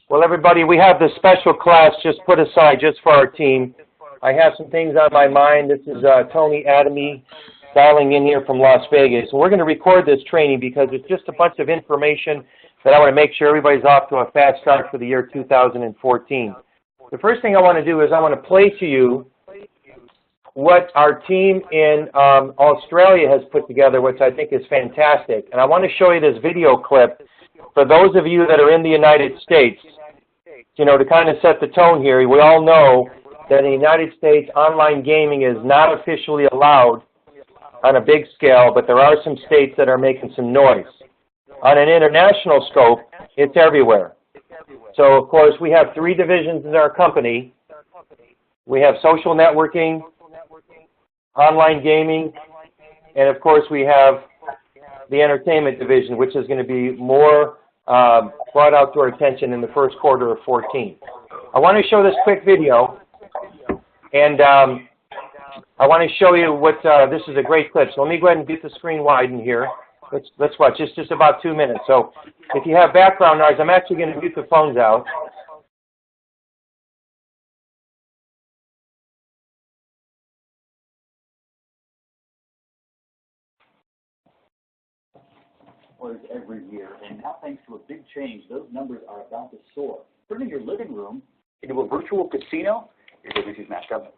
Well, everybody, we have this special class just put aside just for our team. I have some things on my mind. This is Tony Adamy dialing in here from Las Vegas. And we're going to record this training because it's just a bunch of information that I want to make sure everybody's off to a fast start for the year 2014. The first thing I want to do is I want to play to you what our team in Australia has put together, which I think is fantastic. And I want to show you this video clip for those of you that are in the United States, you know, to kind of set the tone here. We all know that in the United States, online gaming is not officially allowed on a big scale, but there are some states that are making some noise. On an international scope, it's everywhere. So, of course, we have three divisions in our company. We have social networking, online gaming, and, of course, we have the entertainment division, which is going to be more brought out to our attention in the first quarter of 14. I want to show this quick video, and I want to show you what, this is a great clip. So let me go ahead and get the screen wide in here. Let's watch, just about 2 minutes. So if you have background noise, I'm actually going to mute the phones out. Every year, and now thanks to a big change, those numbers are about to soar. Turning your living room into a virtual casino, here's ABC's Matt Government.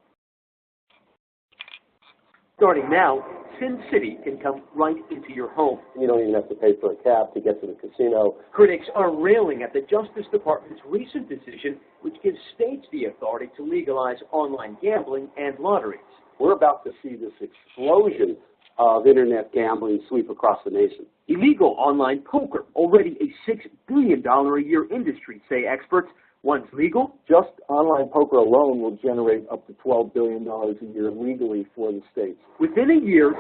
Starting now, Sin City can come right into your home. You don't even have to pay for a cab to get to the casino. Critics are railing at the Justice Department's recent decision, which gives states the authority to legalize online gambling and lotteries. We're about to see this explosion of internet gambling sweep across the nation. Illegal online poker, already a $6 billion a year industry, say experts. Once legal, just online poker alone will generate up to $12 billion a year legally for the states. Within a year,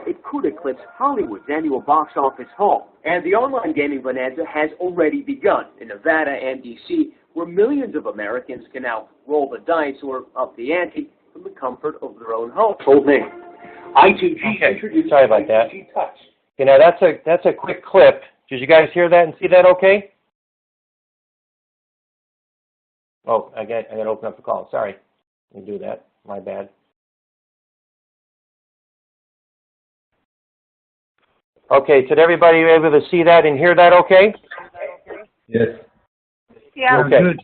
it could eclipse Hollywood's annual box office haul. And the online gaming bonanza has already begun in Nevada and D.C., where millions of Americans can now roll the dice or up the ante from the comfort of their own home. Old name. I2g introduced Sorry about that. I2g Touch. You know, that's a quick clip. Did you guys hear that and see that okay? Oh, I got to open up the call. Sorry. Let me do that. My bad. Okay, did everybody able to see that and hear that okay? Yes. Yeah. Okay. Good.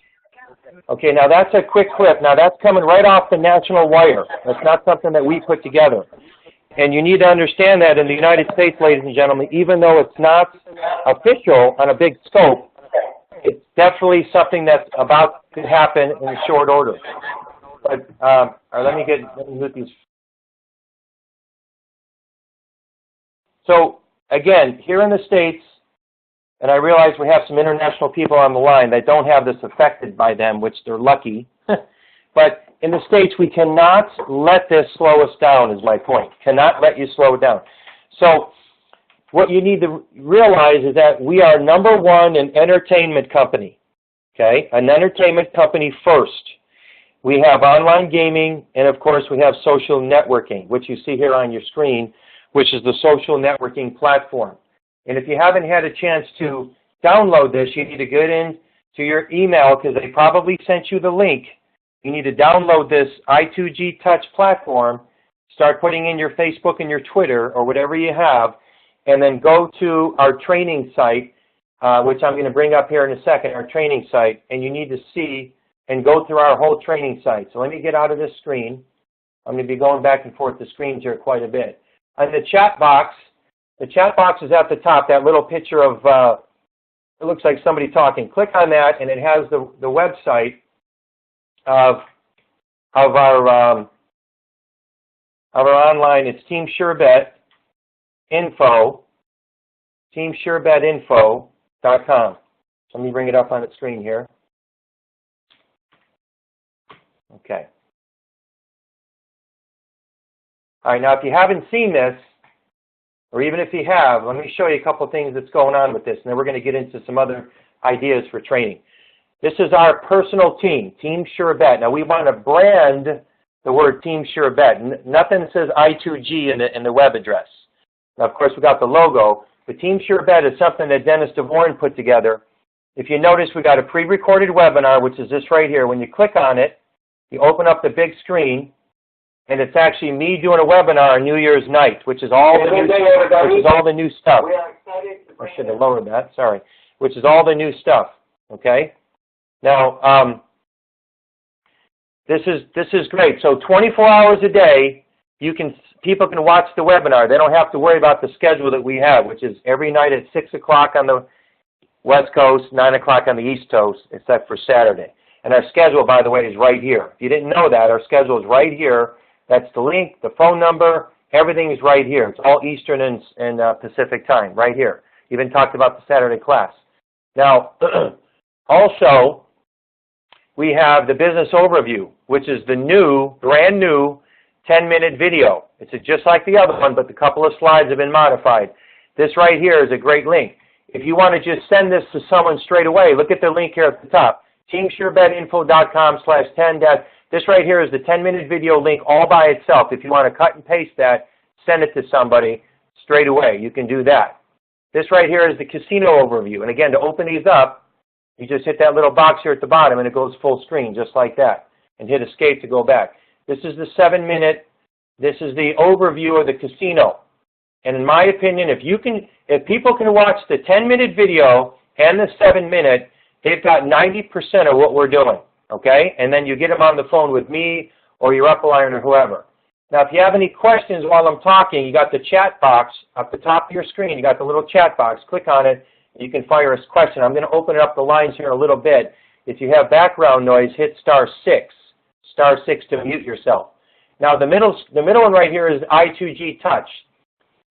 Okay, now that's a quick clip. Now that's coming right off the national wire. That's not something that we put together. And you need to understand that in the United States, ladies and gentlemen, even though it's not official on a big scope, it's definitely something that's about to happen in short order. But let me mute these. So again, here in the States, and I realize we have some international people on the line that don't have this affected by them, which they're lucky. But in the States, we cannot let this slow us down, is my point. Cannot let you slow it down. So what you need to realize is that we are number one an entertainment company, okay? An entertainment company first. We have online gaming, and of course we have social networking, which you see here on your screen, which is the social networking platform. And if you haven't had a chance to download this, you need to get in to your email because they probably sent you the link. You need to download this I2g Touch platform, start putting in your Facebook and your Twitter or whatever you have, and then go to our training site, which I'm going to bring up here in a second, our training site, and you need to see and go through our whole training site. So let me get out of this screen. I'm going to be going back and forth the screens here quite a bit. On the chat box is at the top, that little picture of, it looks like somebody talking. Click on that, and it has the website of our online. It's Team SureBet Info, teamsurebetinfo.com. So let me bring it up on the screen here. Okay. All right, now if you haven't seen this, or even if you have, let me show you a couple of things that's going on with this, and then we're going to get into some other ideas for training. This is our personal team, Team SureBet. Now, we want to brand the word Team SureBet. Nothing says I2g in the web address. Now, of course, we got the logo, But Team Sure Bet is something that Dennis DeVoren put together. If you notice, we got a pre-recorded webinar, which is this right here. When you click on it, you open up the big screen, and it's actually me doing a webinar on New Year's night, which is all the new stuff. I should have lowered that, sorry. Which is all the new stuff, okay? Now, this is great. So 24 hours a day, people can watch the webinar. They don't have to worry about the schedule that we have, which is every night at 6 o'clock on the West Coast, 9 o'clock on the East Coast, except for Saturday. And our schedule, by the way, is right here. If you didn't know that, our schedule is right here. That's the link, the phone number, everything is right here. It's all Eastern and Pacific time, right here. Even talked about the Saturday class. Now, also, we have the business overview, which is the new, brand new 10-minute video. It's just like the other one, but a couple of slides have been modified. This right here is a great link. If you want to just send this to someone straight away, look at the link here at the top, teamsurebetinfo.com/10. This right here is the 10-minute video link all by itself. If you want to cut and paste that, send it to somebody straight away. You can do that. This right here is the casino overview. And again, to open these up, you just hit that little box here at the bottom and it goes full screen, just like that. And hit escape to go back. This is the 7-minute, this is the overview of the casino. And in my opinion, if people can watch the 10-minute video and the 7-minute, they've got 90% of what we're doing, okay? And then you get them on the phone with me or your upline or whoever. Now, if you have any questions while I'm talking, you got the chat box up the top of your screen. You got the little chat box. Click on it. You can fire a question. I'm going to open up the lines here in a little bit. If you have background noise, hit *6. *6 to mute yourself. Now, the middle one right here is I2g Touch.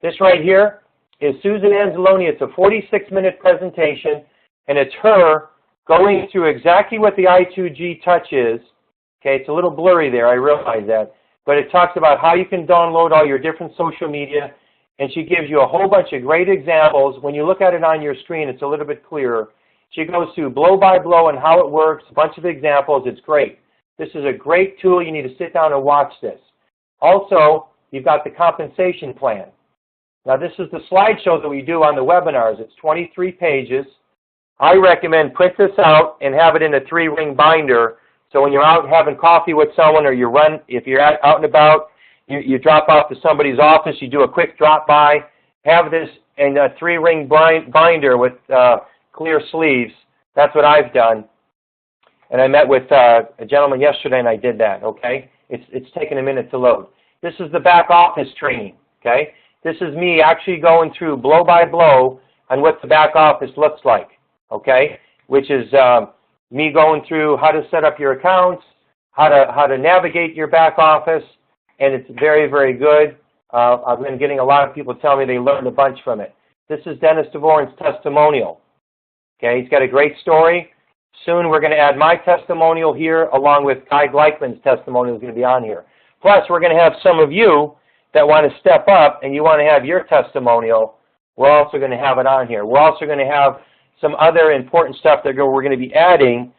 This right here is Susan Anzalone. It's a 46-minute presentation, and it's her going through exactly what the I2g Touch is. Okay, it's a little blurry there, I realize that. But it talks about how you can download all your different social media, and she gives you a whole bunch of great examples. When you look at it on your screen, it's a little bit clearer. She goes through blow by blow and how it works, a bunch of examples. It's great. This is a great tool. You need to sit down and watch this. Also, you've got the compensation plan. Now, this is the slideshow that we do on the webinars. It's 23 pages. I recommend print this out and have it in a 3-ring binder. So when you're out having coffee with someone or if you're out and about, you drop off to somebody's office, you do a quick drop by, have this in a 3-ring binder with clear sleeves. That's what I've done. And I met with a gentleman yesterday and I did that, okay? It's taken a minute to load. This is the back office training, okay? This is me actually going through blow by blow on what the back office looks like, okay? Which is me going through how to set up your accounts, how to navigate your back office, and it's very, very good. I've been getting a lot of people telling me they learned a bunch from it. This is Dennis DeVoren's testimonial. Okay, he's got a great story. Soon we're going to add my testimonial here along with Guy Gleichman's testimonial is going to be on here. Plus, we're going to have some of you that want to step up and you want to have your testimonial. We're also going to have it on here. We're also going to have some other important stuff that we're going to be adding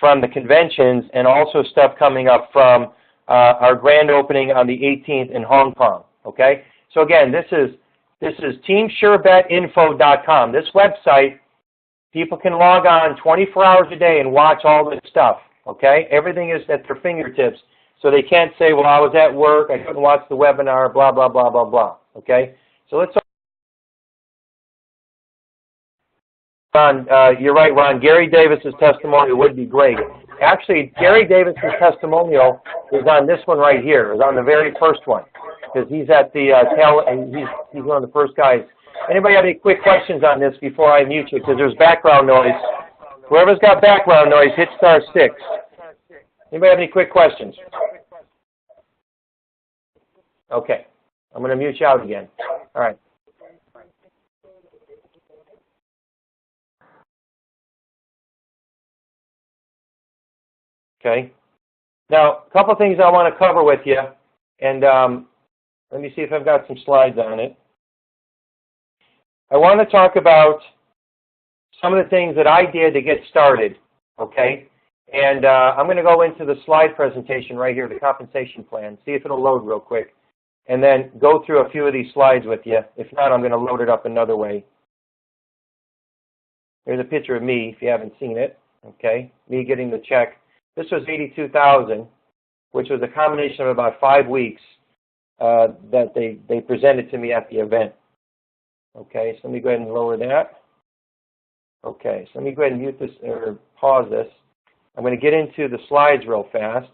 from the conventions and also stuff coming up from our grand opening on the 18th in Hong Kong, okay? So again, this is teamsurebetinfo.com. This website, people can log on 24 hours a day and watch all this stuff, okay? Everything is at their fingertips, so they can't say, well, I was at work, I couldn't watch the webinar, blah, blah, blah, blah, blah, okay? So let's Ron, you're right, Ron. Gary Davis's testimonial would be great. Actually, Gary Davis's testimonial is on this one right here. It's on the very first one because he's at the tail, and he's one of the first guys. Anybody have any quick questions on this before I mute you? Because there's background noise. Whoever's got background noise, hit *6. Anybody have any quick questions? Okay. I'm going to mute you out again. All right. Okay. Now, a couple things I want to cover with you, and let me see if I've got some slides on it. I want to talk about some of the things that I did to get started, okay? And I'm going to go into the slide presentation right here, the compensation plan, see if it'll load real quick, and then go through a few of these slides with you. If not, I'm going to load it up another way. There's a picture of me if you haven't seen it. Okay, me getting the check. This was $82,000, which was a combination of about 5 weeks that they presented to me at the event. Okay, so let me go ahead and lower that. Okay, so let me go ahead and mute this or pause this. I'm going to get into the slides real fast.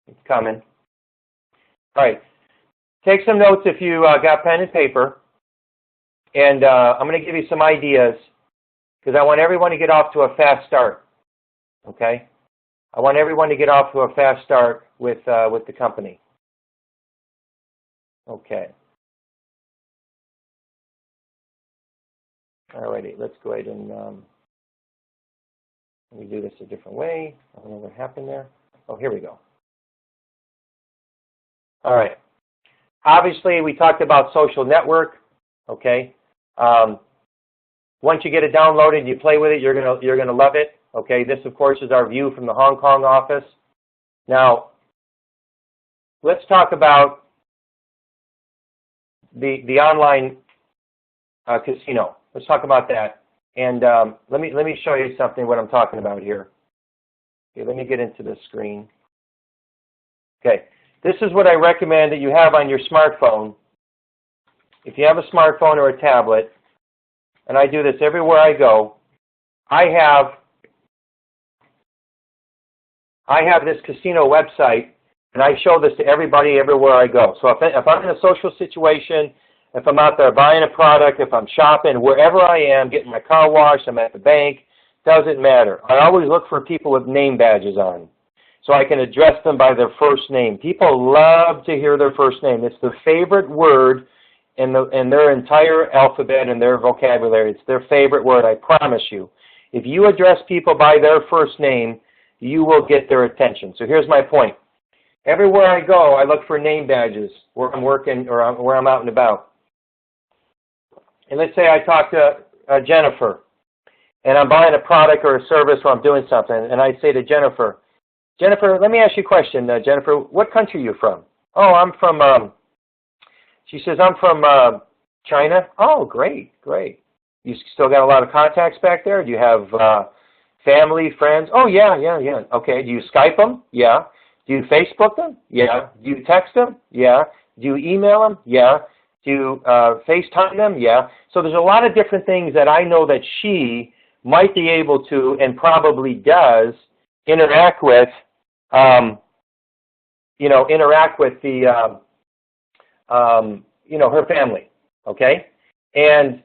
It's coming. All right, take some notes if you got pen and paper. And I'm going to give you some ideas because I want everyone to get off to a fast start. Okay, I want everyone to get off to a fast start with the company. Okay. Alrighty, let's go ahead and let me do this a different way. I don't know what happened there. Oh, here we go. All right. Obviously, we talked about social network. Okay. Once you get it downloaded and you play with it, you're gonna love it. Okay. This, of course, is our view from the Hong Kong office. Now, let's talk about the online casino. Let's talk about that. And let me show you something what I'm talking about here. Okay, let me get into the screen. Okay, this is what I recommend that you have on your smartphone. If you have a smartphone or a tablet, and I do this everywhere I go, I have this casino website, and I show this to everybody everywhere I go. So if I'm in a social situation, if I'm out there buying a product, if I'm shopping, wherever I am, getting my car washed, I'm at the bank, doesn't matter. I always look for people with name badges on, so I can address them by their first name. People love to hear their first name. It's their favorite word in their entire alphabet and their vocabulary. It's their favorite word, I promise you. If you address people by their first name, you will get their attention. So here's my point. Everywhere I go, I look for name badges where I'm working or where I'm out and about. And let's say I talk to Jennifer, and I'm buying a product or a service or I'm doing something, and I say to Jennifer, let me ask you a question, Jennifer, what country are you from? Oh, I'm from, she says, I'm from China. Oh, great. You still got a lot of contacts back there? Do you have family, friends? Oh, yeah. Okay, do you Skype them? Yeah. Do you Facebook them? Yeah. Do you text them? Yeah. Do you email them? Yeah. Do you FaceTime them? Yeah. So there's a lot of different things that I know that she might be able to and probably does interact with, interact with the, her family, okay? And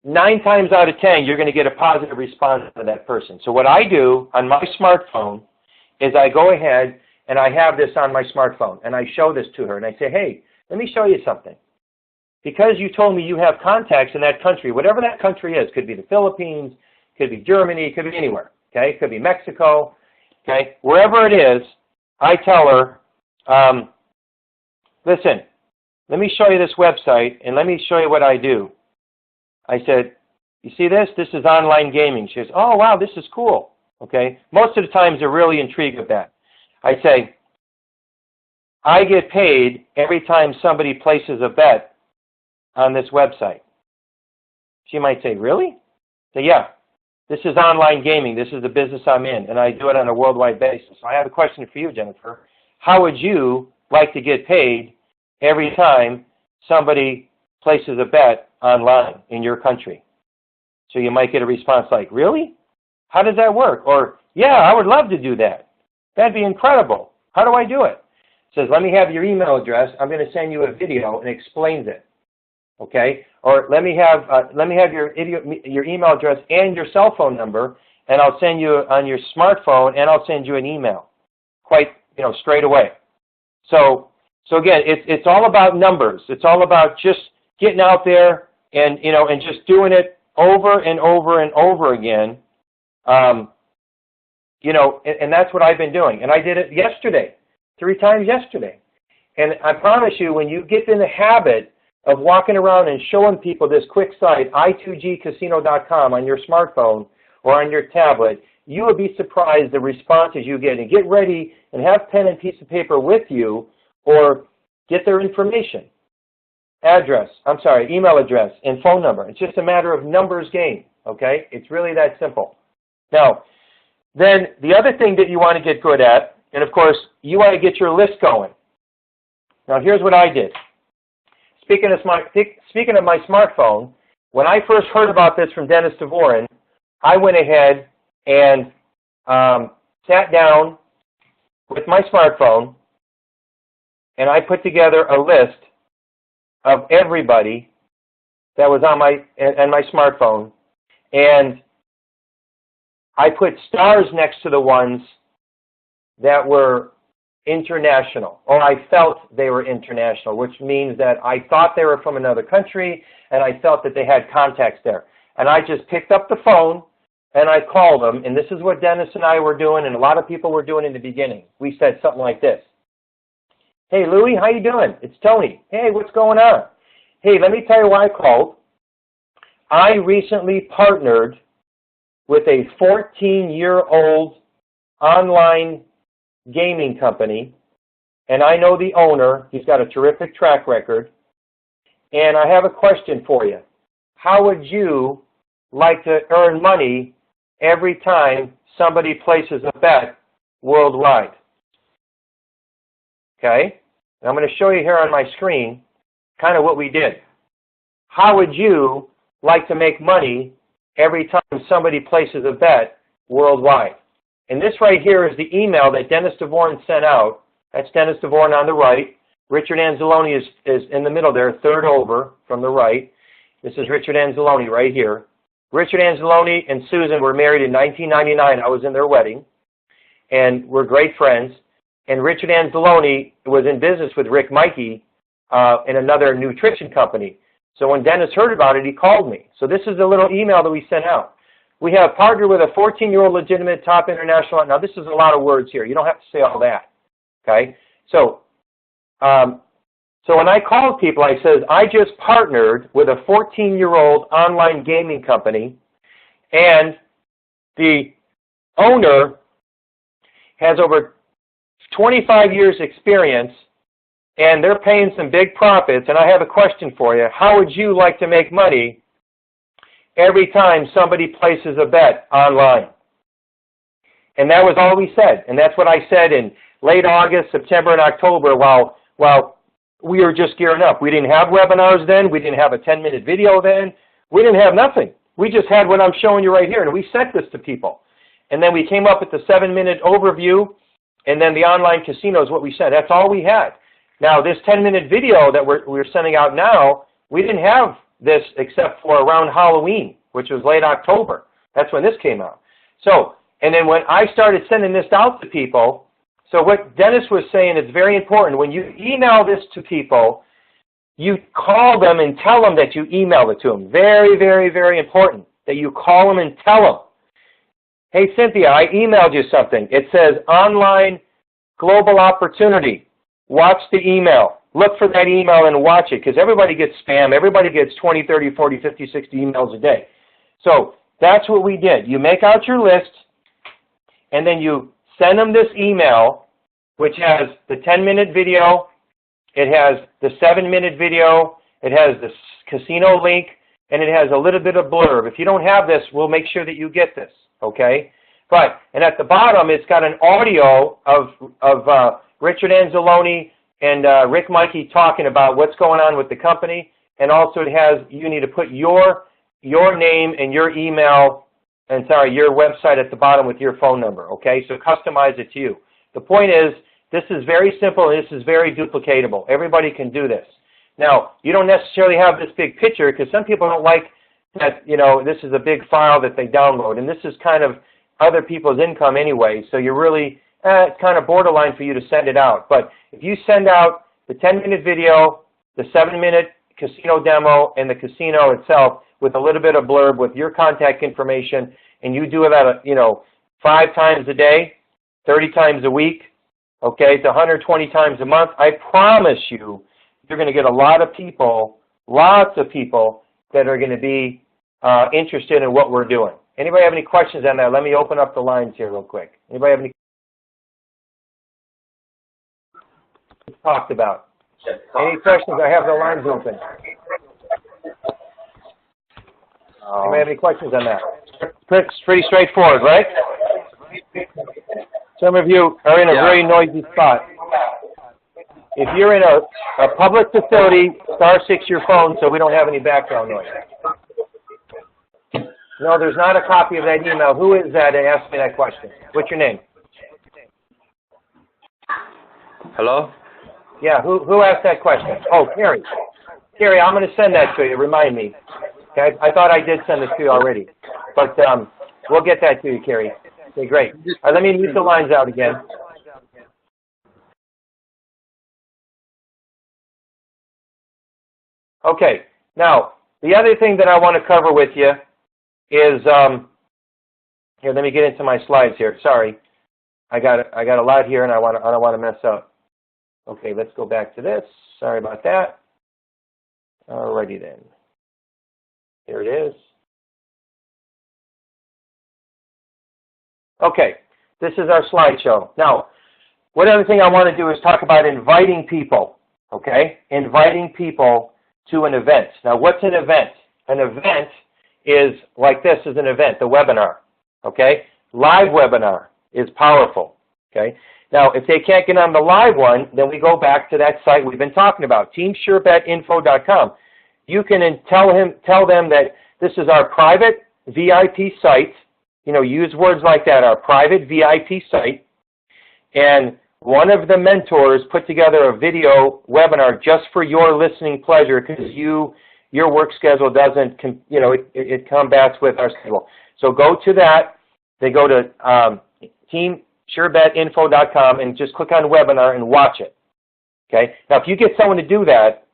9 times out of 10, you're going to get a positive response to that person. So what I do on my smartphone is I go ahead and I have this on my smartphone, and I show this to her, and I say, hey, let me show you something. Because you told me you have contacts in that country, whatever that country is, could be the Philippines, could be Germany, could be anywhere, okay? Could be Mexico, okay? Wherever it is, I tell her, listen, let me show you this website, and let me show you what I do. I said, you see this? This is online gaming. She says, oh, wow, this is cool, okay? Most of the times they're really intrigued with that. I say, I get paid every time somebody places a bet on this website. She might say, really? I say, yeah, this is online gaming. This is the business I'm in, and I do it on a worldwide basis. So I have a question for you, Jennifer. How would you like to get paid every time somebody places a bet online in your country? So you might get a response like, really? How does that work? Or, yeah, I would love to do that. That'd be incredible. How do I do it? Says, let me have your email address. I'm going to send you a video and explains it. Okay? Or let me have your email address and your cell phone number, and I'll send you on your smartphone, and I'll send you an email, quite straight away. So again, it's all about numbers. It's all about just getting out there and just doing it over and over and over again. And that's what I've been doing. And I did it yesterday. 3 times yesterday. And I promise you, when you get in the habit of walking around and showing people this quick site, I2gcasino.com, on your smartphone or on your tablet, you will be surprised the responses you get. And get ready and have pen and piece of paper with you, or get their information. email address, and phone number. It's just a matter of numbers game, okay? It's really that simple. Now, then the other thing that you want to get good at, and of course, you want to get your list going. Now, here's what I did. Speaking of my smartphone, when I first heard about this from Dennis Dvorin, I went ahead and sat down with my smartphone, and I put together a list of everybody that was on my smartphone, and I put stars next to the ones that were international, or I felt they were international, which means that I thought they were from another country, and I felt that they had contacts there. And I just picked up the phone, and I called them, and this is what Dennis and I were doing, and a lot of people were doing in the beginning. We said something like this. Hey, Louie, how you doing? It's Tony. Hey, what's going on? Hey, let me tell you why I called. I recently partnered with a 14-year-old online gaming company, and I know the owner. He's got a terrific track record, and I have a question for you. How would you like to earn money every time somebody places a bet worldwide? Okay? I'm going to show you here on my screen kind of what we did. How would you like to make money every time somebody places a bet worldwide? And this right here is the email that Dennis Dvorin sent out. That's Dennis Dvorin on the right. Richard Anzalone is in the middle there, third over from the right. This is Richard Anzalone right here. Richard Anzalone and Susan were married in 1999. I was in their wedding, and we're great friends. And Richard Anzalone was in business with Rick Mikey in another nutrition company. So when Dennis heard about it, he called me. So this is the little email that we sent out. We have partnered with a 14-year-old legitimate top international. Now, this is a lot of words here. You don't have to say all that, okay? So when I called people, I said, I just partnered with a 14-year-old online gaming company, and the owner has over 25 years experience, and they're paying some big profits, and I have a question for you. How would you like to make money every time somebody places a bet online? And that was all we said, and that's what I said in late August, September, and October while we were just gearing up. We didn't have webinars then. We didn't have a 10-minute video then. We didn't have nothing. We just had what I'm showing you right here, and we sent this to people. And then we came up with the 7-minute overview, and then the online casino is what we said. That's all we had. Now, this 10-minute video that we're sending out now, we didn't have this except for around Halloween, which was late October. That's when this came out. So, and then when I started sending this out to people, so what Dennis was saying is very important. When you email this to people, you call them and tell them that you emailed it to them. Very, very, very important that you call them and tell them. Hey, Cynthia, I emailed you something. It says online global opportunity. Watch the email. Look for that email and watch it, because everybody gets spam. Everybody gets 20, 30, 40, 50, 60 emails a day. So that's what we did. You make out your list, and then you send them this email, which has the 10-minute video. It has the 7-minute video. It has the casino link, and it has a little bit of blurb. If you don't have this, we'll make sure that you get this, okay? And at the bottom, it's got an audio of Richard Anzalone and Rick Mikey talking about what's going on with the company, and also it has, you need to put your name and your email, your website at the bottom with your phone number, okay? So customize it to you. The point is, this is very simple and this is very duplicatable. Everybody can do this. Now, you don't necessarily have this big picture because some people don't like that, this is a big file that they download, and this is kind of other people's income anyway, so you're really, it's kind of borderline for you to send it out. But if you send out the 10-minute video, the 7-minute casino demo, and the casino itself with a little bit of blurb with your contact information, and you do it at 5 times a day, 30 times a week, okay, it's 120 times a month, I promise you, you're going to get a lot of people, lots of people that are going to be interested in what we're doing. Anybody have any questions on that? Let me open up the lines here real quick. Anybody have any talked about? Any questions? I have the lines open. Anybody have any questions on that? Pretty straightforward, right? Some of you are in a very noisy spot. If you're in a public facility, *6 your phone so we don't have any background noise. No, there's not a copy of that email. Who is that that asked me that question? What's your name? Hello? Yeah, who asked that question? Oh, Carrie. Carrie, I'm going to send that to you. Remind me. Okay, I thought I did send it to you already. But we'll get that to you, Carrie. Okay, great. All right, let me mute the lines out again. Okay, now, the other thing that I want to cover with you is, here, let me get into my slides here. Sorry. I got a lot here, and I don't want to mess up. Okay, let's go back to this. Sorry about that. Alrighty then. Here it is. Okay, this is our slideshow. Now, one other thing I want to do is talk about inviting people, okay? Inviting people to an event. Now, what's an event? An event is, like this is an event, the webinar, okay? Live webinar is powerful, okay? Now, if they can't get on the live one, then we go back to that site we've been talking about, teamsurebetinfo.com. You can tell them that this is our private VIP site. You know, use words like that, our private VIP site. And one of the mentors put together a video webinar just for your listening pleasure because your work schedule doesn't, you know, it combats with our schedule. So go to that. They go to teamsurebetinfo.com and just click on webinar and watch it. Okay? Now, if you get someone to do that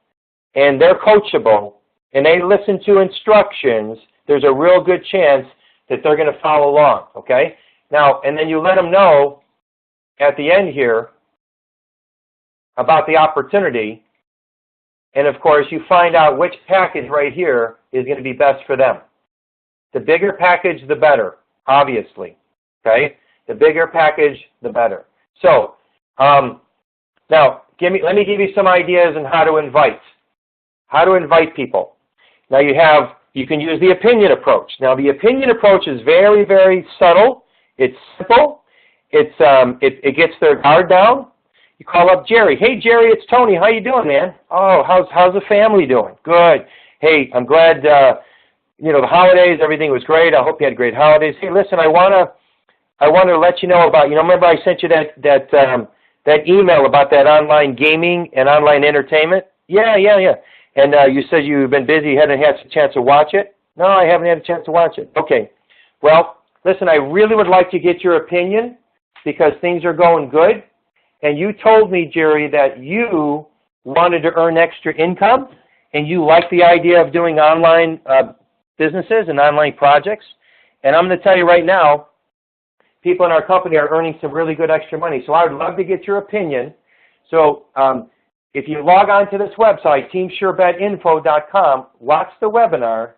and they're coachable and they listen to instructions, there's a real good chance that they're going to follow along. Okay? Now, and then you let them know at the end here about the opportunity, and of course you find out which package right here is going to be best for them. The bigger package, the better, obviously. Okay? The bigger package, the better. So, now let me give you some ideas on how to invite. How to invite people. Now you can use the opinion approach. Now the opinion approach is very, very subtle. It's simple. It gets their guard down. You call up Jerry. Hey Jerry, it's Tony. How you doing, man? Oh, how's the family doing? Good. Hey, I'm glad. You know, the holidays, everything was great. I hope you had great holidays. Hey, listen, I want to let you know about. You know, remember I sent you that email about that online gaming and online entertainment? Yeah. And you said you've been busy. You hadn't had a chance to watch it? No, I haven't had a chance to watch it. Okay. Well, listen, I really would like to get your opinion because things are going good. And you told me, Jerry, that you wanted to earn extra income and you like the idea of doing online businesses and online projects. And I'm going to tell you right now, people in our company are earning some really good extra money. So I would love to get your opinion. So if you log on to this website, teamsurebetinfo.com, watch the webinar,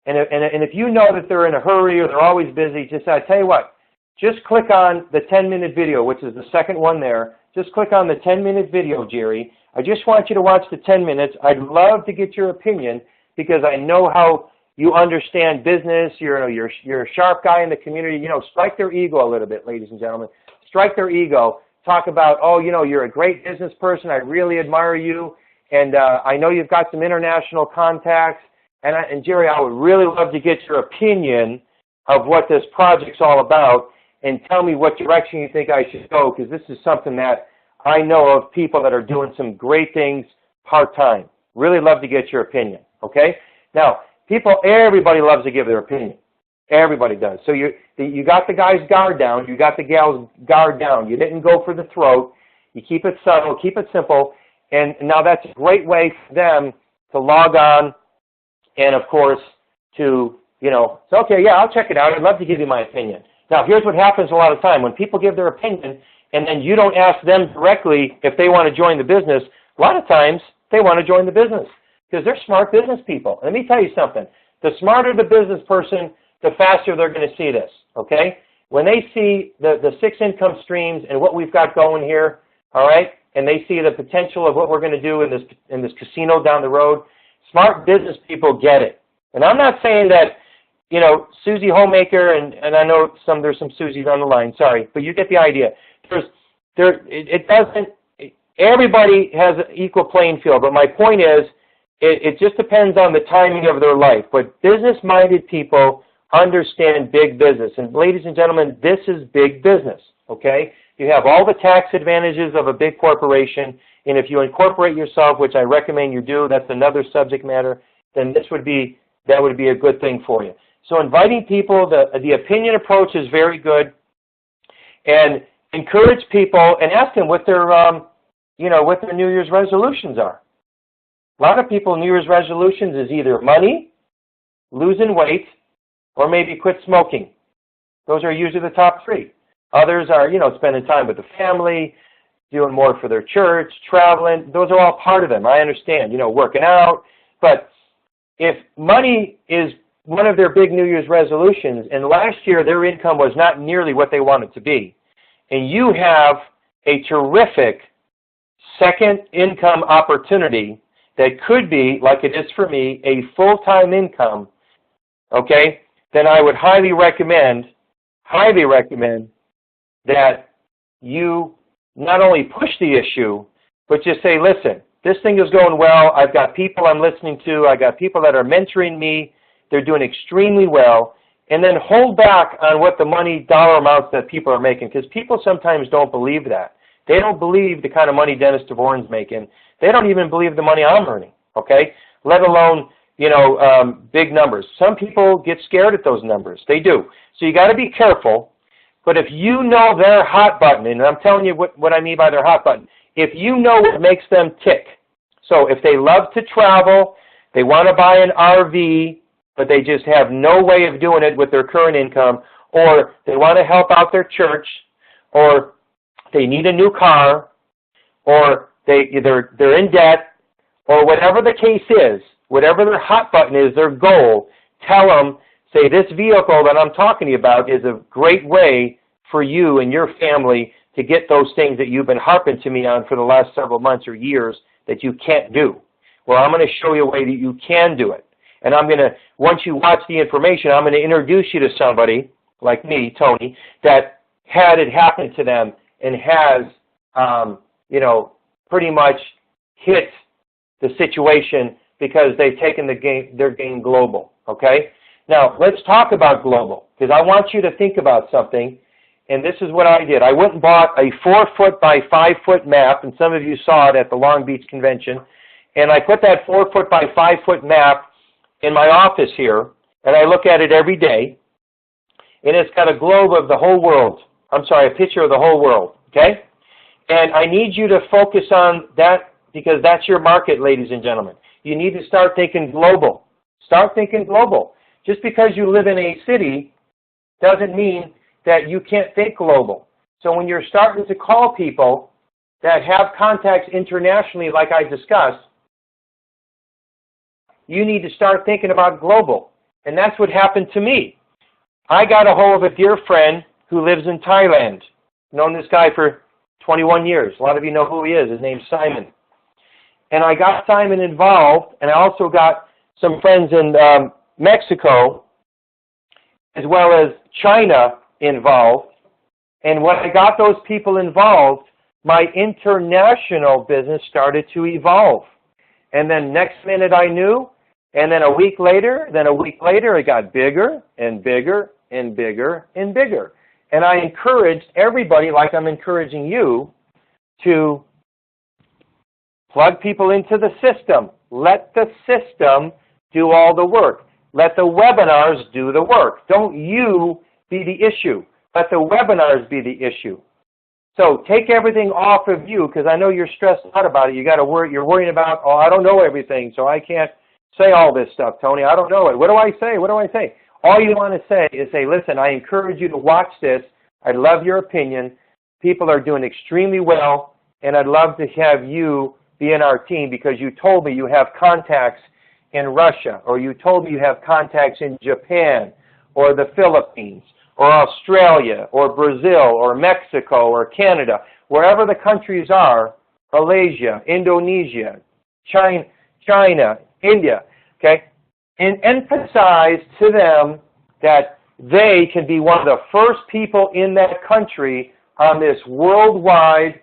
and if you know that they're in a hurry or they're always busy, just tell you what, just click on the 10-minute video, which is the second one there. Just click on the 10-minute video, Jerry. I just want you to watch the 10 minutes. I'd love to get your opinion because I know how you understand business. You're a sharp guy in the community. You know, strike their ego a little bit, ladies and gentlemen. Strike their ego. Talk about, oh, you know, you're a great business person. I really admire you. And I know you've got some international contacts. And Jerry, I would really love to get your opinion of what this project's all about and tell me what direction you think I should go because this is something that I know of people that are doing some great things part-time. Really love to get your opinion, okay? Now, everybody loves to give their opinion. Everybody does. So you got the guy's guard down. You got the gal's guard down. You didn't go for the throat. You keep it subtle, keep it simple. And now that's a great way for them to log on and, of course, to, you know, say, okay, yeah, I'll check it out. I'd love to give you my opinion. Now, here's what happens a lot of time. When people give their opinion and then you don't ask them directly if they want to join the business, a lot of times they want to join the business because they're smart business people. Let me tell you something. The smarter the business person, the faster they're going to see this, okay? When they see the 6 income streams and what we've got going here, all right, and they see the potential of what we're going to do in this casino down the road, smart business people get it. And I'm not saying that, you know, Susie Homemaker, and I know there's some Susies on the line, sorry, but you get the idea. Everybody has an equal playing field, but my point is, it just depends on the timing of their life. But business-minded people understand big business. And ladies and gentlemen, this is big business, okay? You have all the tax advantages of a big corporation, and if you incorporate yourself, which I recommend you do, that's another subject matter, then that would be a good thing for you. So inviting people, the opinion approach is very good, and encourage people and ask them what their New Year's resolutions are. A lot of people, New Year's resolutions is either money, losing weight, or maybe quit smoking. Those are usually the top three. Others are, spending time with the family, doing more for their church, traveling. Those are all part of them. I understand, working out. But if money is one of their big New Year's resolutions, and last year their income was not nearly what they wanted to be, and you have a terrific second income opportunity that could be, like it is for me, a full-time income, okay, then I would highly recommend that you not only push the issue, but just say, listen, this thing is going well. I've got people I'm listening to. I've got people that are mentoring me. They're doing extremely well. And then hold back on what the money dollar amounts that people are making, because people sometimes don't believe that. They don't believe the kind of money Dennis DeVoren's making. They don't even believe the money I'm earning, okay, let alone, big numbers. Some people get scared at those numbers. They do. So you got to be careful. But if you know their hot button, and I'm telling you what I mean by their hot button, if you know what makes them tick, so if they love to travel, they want to buy an RV, but they just have no way of doing it with their current income, or they want to help out their church, or they need a new car, or they're in debt, or whatever the case is, whatever their hot button is, their goal, tell them, say, this vehicle that I'm talking to you about is a great way for you and your family to get those things that you've been harping to me on for the last several months or years that you can't do. Well, I'm going to show you a way that you can do it. And once you watch the information, I'm going to introduce you to somebody like me, Tony, that had it happen to them and has, pretty much hit the situation because they've taken their game global, okay? Now, let's talk about global, because I want you to think about something, and this is what I did. I went and bought a 4-foot by 5-foot map, and some of you saw it at the Long Beach Convention, and I put that 4-foot by 5-foot map in my office here, and I look at it every day, and it's got a globe of the whole world. I'm sorry, a picture of the whole world, okay? And I need you to focus on that because that's your market, ladies and gentlemen. You need to start thinking global. Start thinking global. Just because you live in a city doesn't mean that you can't think global. So when you're starting to call people that have contacts internationally like I discussed, you need to start thinking about global. And that's what happened to me. I got a hold of a dear friend who lives in Thailand. Known this guy for 21 years. A lot of you know who he is. His name's Simon. And I got Simon involved, and I also got some friends in Mexico, as well as China involved. And when I got those people involved, my international business started to evolve. And then next minute I knew, and then a week later, it got bigger and bigger and bigger and bigger. And I encouraged everybody, like I'm encouraging you, to plug people into the system. Let the system do all the work. Let the webinars do the work. Don't you be the issue. Let the webinars be the issue. So take everything off of you, because I know you're stressed out about it. You're worrying about, I don't know everything, so I can't say all this stuff, Tony. I don't know it. What do I say? What do I say? All you want to say is say, listen, I encourage you to watch this. I love your opinion. People are doing extremely well, and I'd love to have you be in our team because you told me you have contacts in Russia, or you told me you have contacts in Japan, or the Philippines, or Australia, or Brazil, or Mexico, or Canada. Wherever the countries are, Malaysia, Indonesia, China, India, okay? And emphasize to them that they can be one of the first people in that country on this worldwide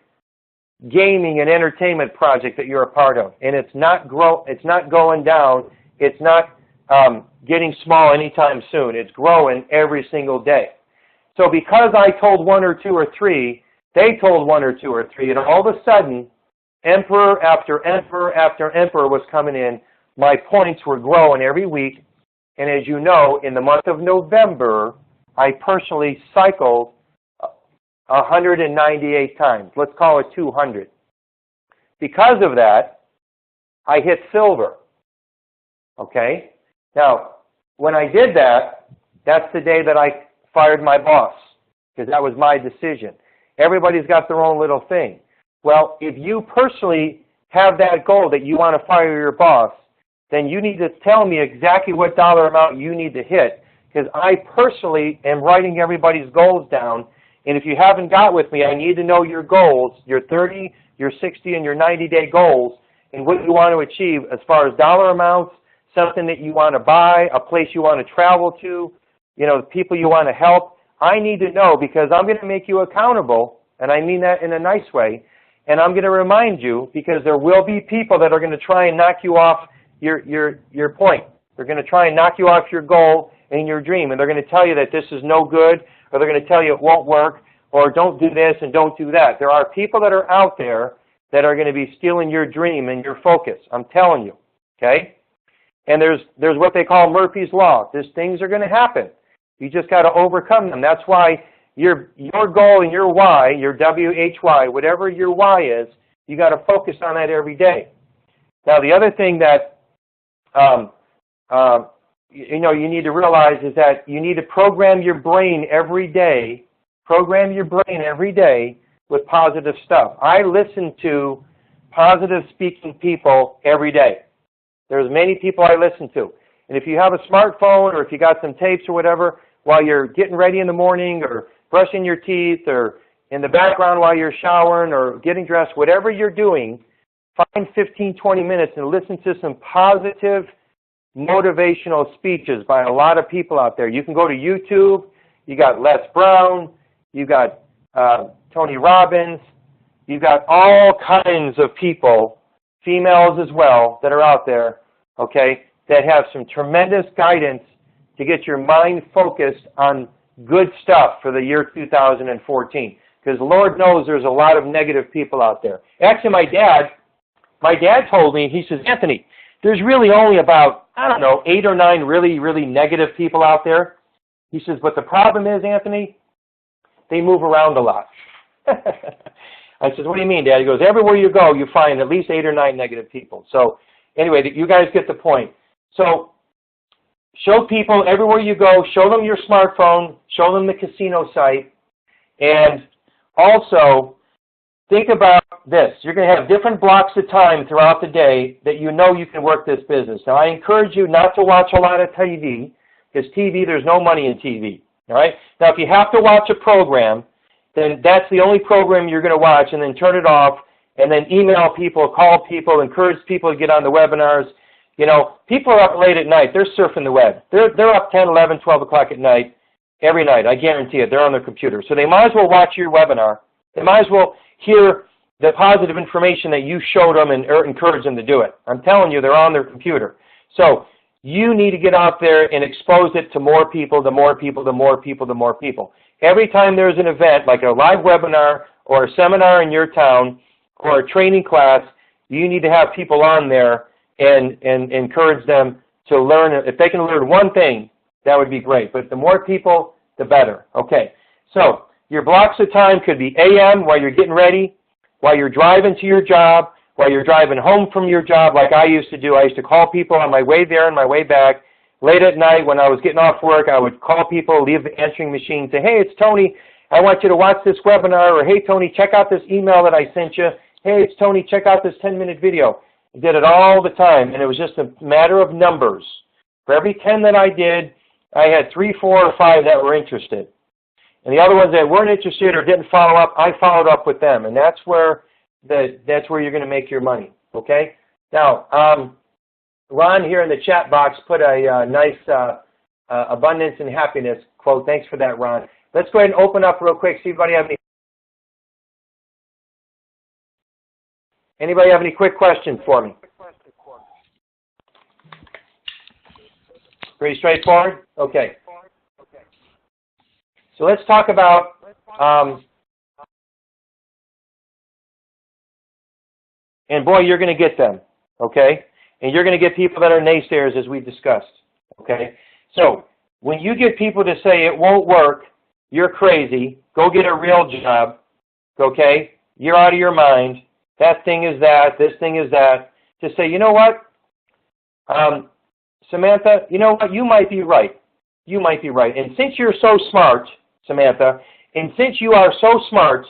gaming and entertainment project that you're a part of. And it's not going down. It's not getting small anytime soon. It's growing every single day. So because I told one or two or three, they told one or two or three, and all of a sudden, emperor after emperor after emperor was coming in. My points were growing every week. And as you know, in the month of November, I personally cycled 198 times. Let's call it 200. Because of that, I hit silver. Okay? Now, when I did that, that's the day that I fired my boss, because that was my decision. Everybody's got their own little thing. Well, if you personally have that goal that you want to fire your boss, then you need to tell me exactly what dollar amount you need to hit, because I personally am writing everybody's goals down. And if you haven't got with me, I need to know your goals, your 30, your 60, and your 90-day goals, and what you want to achieve as far as dollar amounts, something that you want to buy, a place you want to travel to, you know, people you want to help. I need to know, because I'm going to make you accountable, and I mean that in a nice way, and I'm going to remind you, because there will be people that are going to try and knock you off your point. They're going to try and knock you off your goal and your dream, and they're going to tell you that this is no good, or they're going to tell you it won't work, or don't do this and don't do that. There are people that are out there that are going to be stealing your dream and your focus. I'm telling you, okay? And there's what they call Murphy's Law. These things are going to happen. You just got to overcome them. That's why your goal and your why, your WHY, whatever your why is, you got to focus on that every day. Now, the other thing that you need to realize is that you need to program your brain every day. Program your brain every day with positive stuff. I listen to positive speaking people every day. There's many people I listen to. And if you have a smartphone, or if you got some tapes or whatever, while you're getting ready in the morning, or brushing your teeth, or in the background while you're showering, or getting dressed, whatever you're doing, find 15, 20 minutes and listen to some positive, motivational speeches by a lot of people out there. You can go to YouTube. You got Les Brown. You got Tony Robbins. You've got all kinds of people, females as well, that are out there, okay, that have some tremendous guidance to get your mind focused on good stuff for the year 2014. Because Lord knows there's a lot of negative people out there. Actually, my dad told me, he says, Anthony, there's really only about, 8 or 9 really, really negative people out there. He says, but the problem is, Anthony, they move around a lot. I said, what do you mean, Dad? He goes, everywhere you go, you find at least 8 or 9 negative people. So anyway, you guys get the point. So show people everywhere you go, show them your smartphone, show them the casino site, and also think about this. You're going to have different blocks of time throughout the day that you know you can work this business. Now, I encourage you not to watch a lot of TV, because TV, there's no money in TV. All right? Now, if you have to watch a program, then that's the only program you're going to watch, and then turn it off, and then email people, call people, encourage people to get on the webinars. You know, people are up late at night. They're surfing the web. They're up 10, 11, 12 o'clock at night every night. I guarantee it. They're on their computer. So they might as well watch your webinar. They might as well hear the positive information that you showed them and encourage them to do it. I'm telling you, they're on their computer. So you need to get out there and expose it to more people, the more people, the more people, the more people. Every time there's an event, like a live webinar or a seminar in your town or a training class, you need to have people on there and encourage them to learn. If they can learn one thing, that would be great. But the more people, the better. Okay, so your blocks of time could be AM, while you're getting ready, while you're driving to your job, while you're driving home from your job, like I used to do. I used to call people on my way there and my way back. Late at night when I was getting off work, I would call people, leave the answering machine, say, hey, it's Tony. I want you to watch this webinar. Or, hey, Tony, check out this email that I sent you. Hey, it's Tony, check out this 10-minute video. I did it all the time, and it was just a matter of numbers. For every 10 that I did, I had 3, 4, or 5 that were interested. And the other ones that weren't interested or didn't follow up, I followed up with them. And that's where that's where you're going to make your money. Okay. Now, Ron here in the chat box put a nice abundance and happiness quote. Thanks for that, Ron. Let's go ahead and open up real quick. See if anybody have any quick questions for me? Pretty straightforward? Okay. So let's talk about and boy, you're going to get them, okay? And you're going to get people that are naysayers, as we discussed, okay? So when you get people to say it won't work, you're crazy, go get a real job, okay? You're out of your mind, that thing is that, this thing is that, to say, you know what, Samantha, you know what, you might be right. You might be right. And since you're so smart, Samantha, and since you are so smart,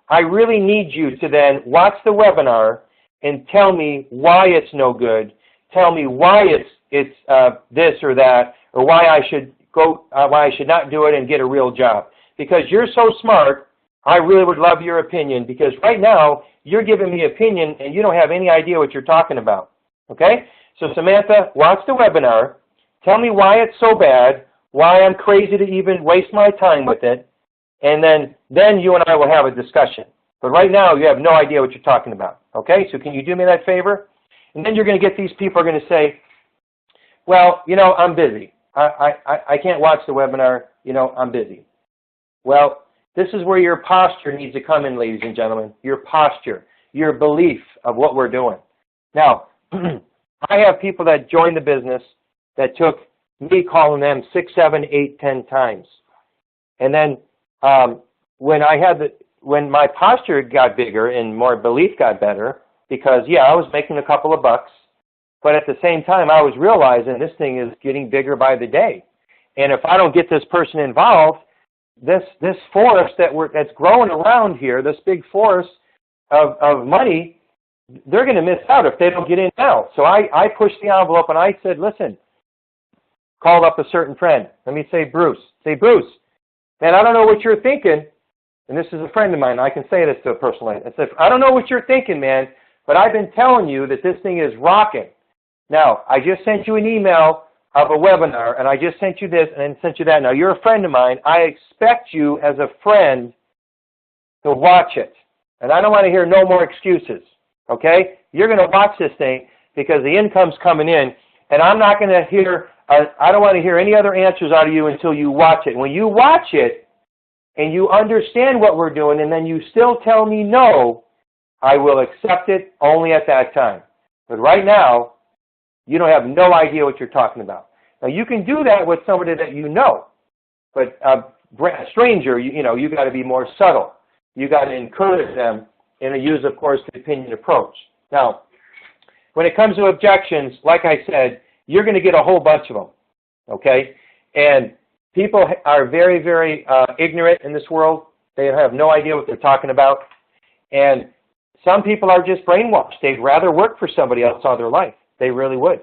I really need you to then watch the webinar and tell me why it's no good. Tell me why it's this or that, or why I should not do it and get a real job. Because you're so smart, I really would love your opinion. Because right now you're giving me opinion and you don't have any idea what you're talking about. Okay? So Samantha, watch the webinar. Tell me why it's so bad, why I'm crazy to even waste my time with it, and then you and I will have a discussion. But right now, you have no idea what you're talking about. Okay? So can you do me that favor? And then you're going to get these people are going to say, well, you know, I'm busy. I can't watch the webinar. You know, I'm busy. Well, this is where your posture needs to come in, ladies and gentlemen. Your posture, your belief of what we're doing. Now, I have people that joined the business that took me calling them 6, 7, 8, 10 times. And then when my posture got bigger and more belief got better, because, yeah, I was making a couple of bucks, but at the same time, I was realizing this thing is getting bigger by the day. And if I don't get this person involved, this forest that's growing around here, this big forest of money, they're going to miss out if they don't get in now. So I pushed the envelope and I said, listen, called up a certain friend. Let me say Bruce. Say, Bruce, man, I don't know what you're thinking. And this is a friend of mine. I can say this to a person. I said, I don't know what you're thinking, man, but I've been telling you that this thing is rocking. Now, I just sent you an email of a webinar, and I just sent you this and sent you that. Now, you're a friend of mine. I expect you as a friend to watch it. And I don't want to hear no more excuses, okay? You're going to watch this thing because the income's coming in, and I'm not going to hear, I don't want to hear any other answers out of you until you watch it. When you watch it and you understand what we're doing and then you still tell me no, I will accept it only at that time. But right now, you don't have no idea what you're talking about. Now, you can do that with somebody that you know, but a stranger, you got to be more subtle. You got to encourage them and use, of course, the opinion approach. Now, when it comes to objections, like I said, you're going to get a whole bunch of them, okay? And people are very, very ignorant in this world. They have no idea what they're talking about. And some people are just brainwashed. They'd rather work for somebody else all their life. They really would.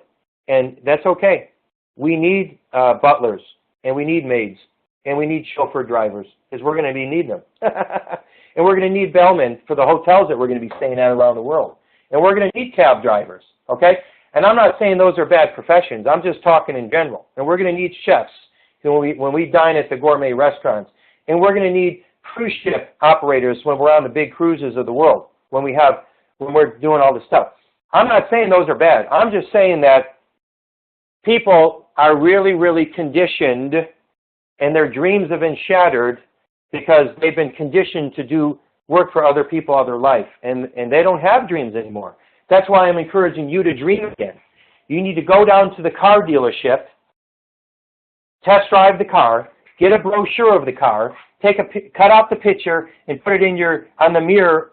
And that's okay. We need butlers, and we need maids, and we need chauffeur drivers, because we're going to be needing them. And we're going to need bellmen for the hotels that we're going to be staying at around the world. And we're going to need cab drivers, okay? And I'm not saying those are bad professions. I'm just talking in general. And we're going to need chefs when we dine at the gourmet restaurants. And we're going to need cruise ship operators when we're on the big cruises of the world, when we're doing all this stuff. I'm not saying those are bad. I'm just saying that people are really, really conditioned and their dreams have been shattered because they've been conditioned to do work for other people all their life. And they don't have dreams anymore. That's why I'm encouraging you to dream again. You need to go down to the car dealership, test drive the car, get a brochure of the car, cut out the picture, and put it in on the mirror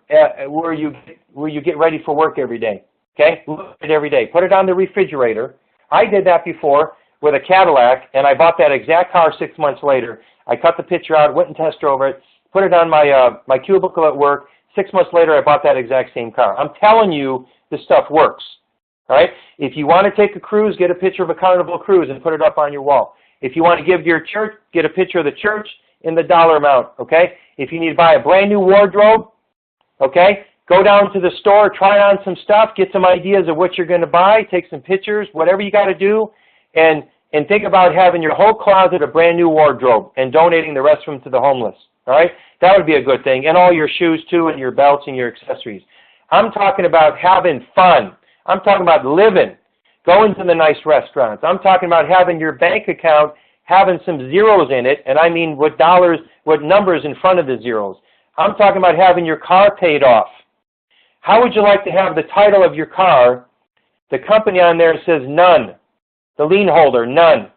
where you get ready for work every day. Okay? Look at it every day. Put it on the refrigerator. I did that before with a Cadillac, and I bought that exact car 6 months later. I cut the picture out, went and test drove it, put it on my cubicle at work. 6 months later, I bought that exact same car. I'm telling you, this stuff works. All right? If you want to take a cruise, get a picture of a Carnival cruise and put it up on your wall. If you want to give to your church, get a picture of the church and the dollar amount. Okay? If you need to buy a brand new wardrobe, okay, Go down to the store, try on some stuff, get some ideas of what you're going to buy, take some pictures, whatever you got to do, and think about having your whole closet a brand new wardrobe and donating the rest of them to the homeless. All right? That would be a good thing. And all your shoes, too, and your belts and your accessories. I'm talking about having fun. I'm talking about living, going to the nice restaurants. I'm talking about having your bank account having some zeros in it, and I mean what numbers in front of the zeros. I'm talking about having your car paid off. How would you like to have the title of your car, the company on there says none, the lien holder, none.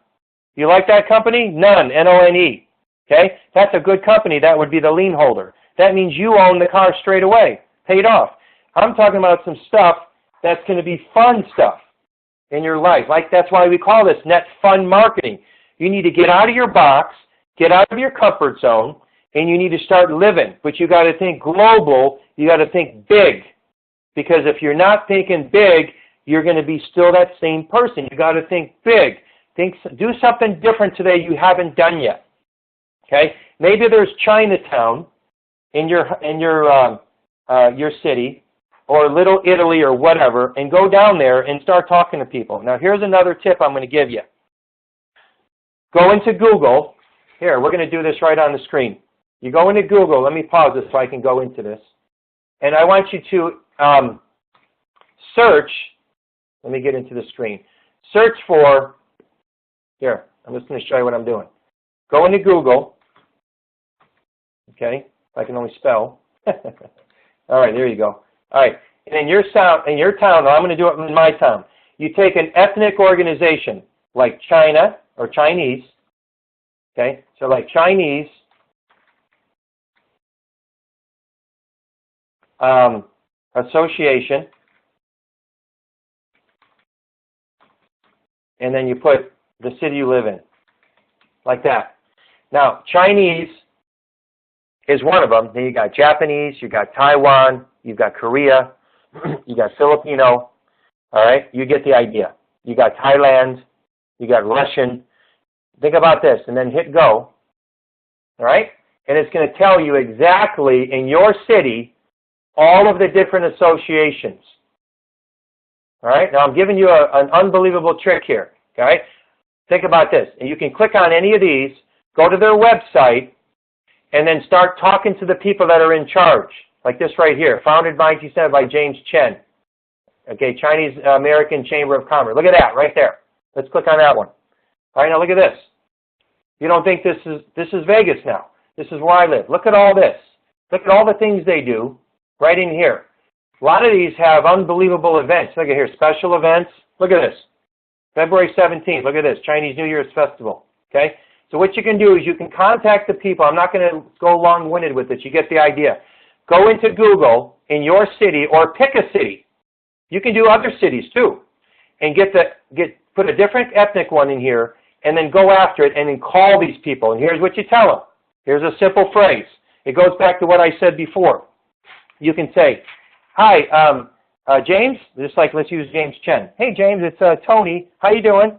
You like that company? None, N-O-N-E. Okay? That's a good company. That would be the lien holder. That means you own the car straight away, paid off. I'm talking about some stuff that's going to be fun stuff in your life. Like, that's why we call this net fun marketing. You need to get out of your box, get out of your comfort zone, and you need to start living. But you got to think global. You got to think big. Because if you're not thinking big, you're going to be still that same person. You got to think big. Do something different today you haven't done yet. Okay? Maybe there's Chinatown in your city, or Little Italy or whatever, and go down there and start talking to people. Now, here's another tip I'm going to give you. Go into Google. Here, we're going to do this right on the screen. You go into Google. Let me pause this so I can go into this. And I want you to search. Let me get into the screen. Search for, here, I'm just going to show you what I'm doing. Go into Google. Okay, if I can only spell. All right, there you go. All right, and in your town, or I'm going to do it in my town, you take an ethnic organization like China or Chinese, okay? So like Chinese association, and then you put the city you live in, like that. Now, Chinese is one of them. Then you got Japanese, you got Taiwan, you've got Korea, you got Filipino, all right? You get the idea. You got Thailand, you got Russian. Think about this, and then hit go, all right? And it's going to tell you exactly in your city all of the different associations, all right? Now, I'm giving you an unbelievable trick here, okay? Think about this. And you can click on any of these, go to their website, and then start talking to the people that are in charge, like this right here, founded by James Chen. Okay, Chinese American Chamber of Commerce. Look at that right there. Let's click on that one. All right, now look at this. You don't think this is Vegas now. This is where I live. Look at all this. Look at all the things they do right in here. A lot of these have unbelievable events. Look at here, special events. Look at this. February 17th, look at this, Chinese New Year's Festival. Okay? So what you can do is you can contact the people. I'm not going to go long-winded with this. You get the idea. Go into Google in your city or pick a city. You can do other cities too. And put a different ethnic one in here and then go after it and then call these people. And here's what you tell them. Here's a simple phrase. It goes back to what I said before. You can say, hi, James, just like let's use James Chen. Hey, James, it's Tony. How you doing?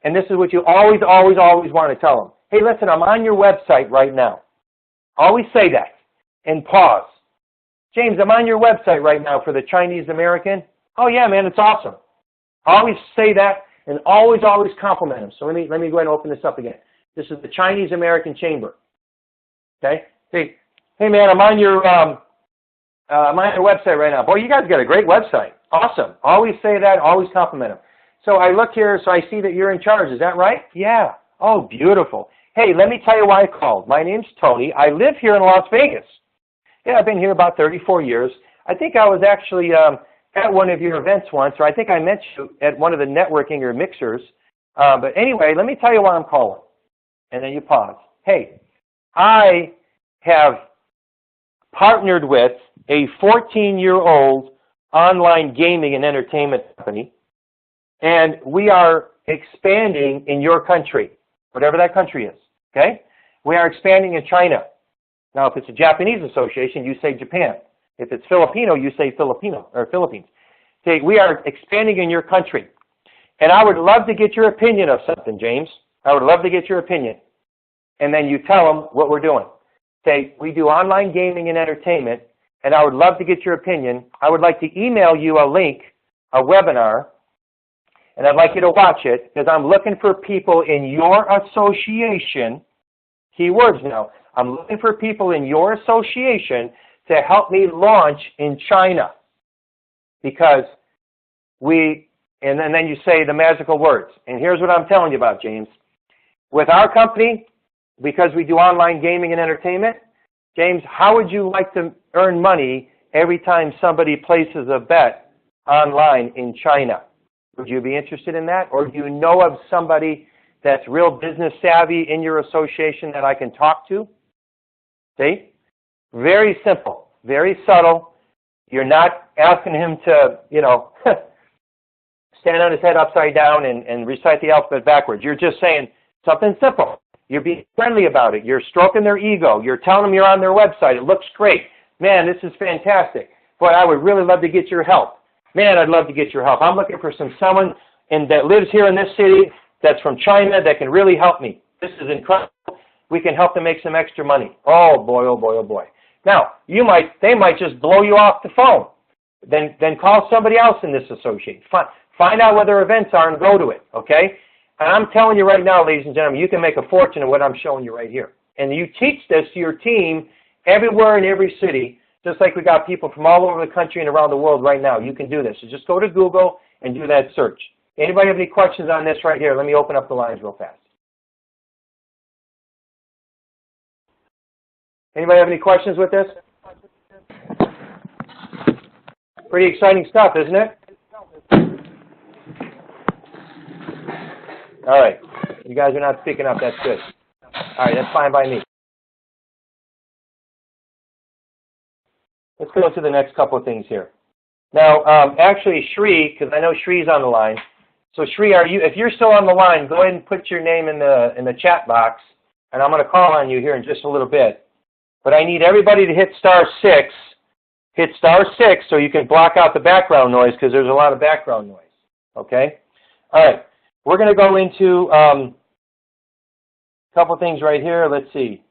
And this is what you always want to tell them. Hey, listen, I'm on your website right now. Always say that and pause. James, I'm on your website right now for the Chinese American. Oh, yeah, man, it's awesome. Always say that and always compliment them. So let me go ahead and open this up again. This is the Chinese American Chamber. Okay? Hey, man, I'm on your website right now. Boy, you guys got a great website. Awesome. Always say that. Always compliment them. So I look here, so I see that you're in charge. Is that right? Yeah. Oh, beautiful. Hey, let me tell you why I called. My name's Tony. I live here in Las Vegas. Yeah, I've been here about 34 years. I think I was actually at one of your events once, or I think I met you at one of the networking or mixers. But anyway, let me tell you why I'm calling. And then you pause. Hey, I have partnered with a 14-year-old online gaming and entertainment company, and we are expanding in your country, whatever that country is, okay? We are expanding in China. Now, if it's a Japanese association, you say Japan. If it's Filipino, you say Filipino, or Philippines. Okay, we are expanding in your country. And I would love to get your opinion of something, James. I would love to get your opinion. And then you tell them what we're doing. Say, we do online gaming and entertainment, and I would love to get your opinion. I would like to email you a link, a webinar, and I'd like you to watch it because I'm looking for people in your association, key words now, I'm looking for people in your association to help me launch in China because and then you say the magical words. And here's what I'm telling you about, James. With our company, because we do online gaming and entertainment, James, how would you like to earn money every time somebody places a bet online in China? Would you be interested in that? Or do you know of somebody that's real business savvy in your association that I can talk to? See? Very simple, very subtle. You're not asking him to, stand on his head upside down and recite the alphabet backwards. You're just saying something simple. You're being friendly about it. You're stroking their ego. You're telling them you're on their website. It looks great. Man, this is fantastic. Boy, I would really love to get your help. Man, I'd love to get your help. I'm looking for someone that lives here in this city that's from China that can really help me. This is incredible. We can help them make some extra money. Oh, boy, oh, boy, oh, boy. Now, they might just blow you off the phone. Then call somebody else in this association. Find out where their events are and go to it, okay? And I'm telling you right now, ladies and gentlemen, you can make a fortune in what I'm showing you right here. And you teach this to your team everywhere in every city, just like we got people from all over the country and around the world right now. You can do this. So just go to Google and do that search. Anybody have any questions on this right here? Let me open up the lines real fast. Anybody have any questions with this? Pretty exciting stuff, isn't it? All right. You guys are not speaking up. That's good. All right. That's fine by me. Let's go to the next couple of things here. Now, actually, Shri, because I know Shri's on the line. So, Shri, if you're still on the line, go ahead and put your name in the chat box, and I'm going to call on you here in just a little bit. But I need everybody to hit *6. Hit *6 so you can block out the background noise because there's a lot of background noise. Okay? All right. We're going to go into a couple things right here. Let's see.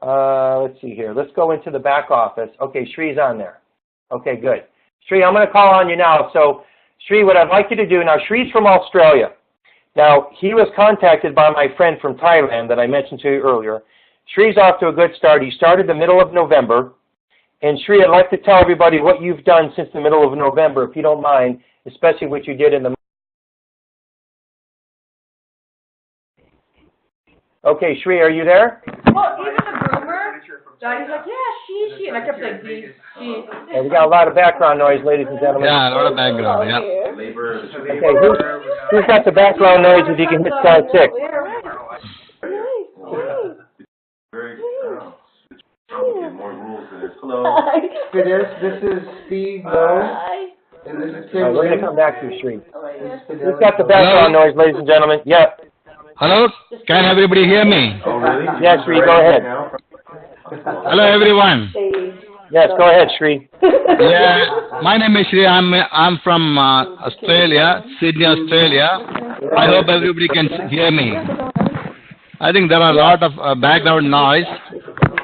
Let's see here. Let's go into the back office. Okay, Shri's on there. Okay, good. Shri, I'm going to call on you now. So, Shri, what I'd like you to do, now Shri's from Australia. Now, he was contacted by my friend from Thailand that I mentioned to you earlier. Shri's off to a good start. He started the middle of November. And Shri, I'd like to tell everybody what you've done since the middle of November, if you don't mind, especially what you did in the... Okay, Shri, are you there? Well, even the boomer, Daddy's like, yeah, she, and I kept saying, she. And we got a lot of background noise, ladies and gentlemen. Yeah, a lot of background, yeah. Okay, who's got the background noise if you can hit *6? More rules than this. Hello. This is Steve Lowe. And this is Tim. We're going to come back to you, Shri. Who's got the background noise, ladies and gentlemen? Yep. Hello? Can everybody hear me? Oh, really? Yes, Shri, go ahead. Hello, everyone. Yes, go ahead, Shri. Yeah, my name is Shri. I'm from Australia, Sydney, Australia. I hope everybody can hear me. I think there are a lot of background noise.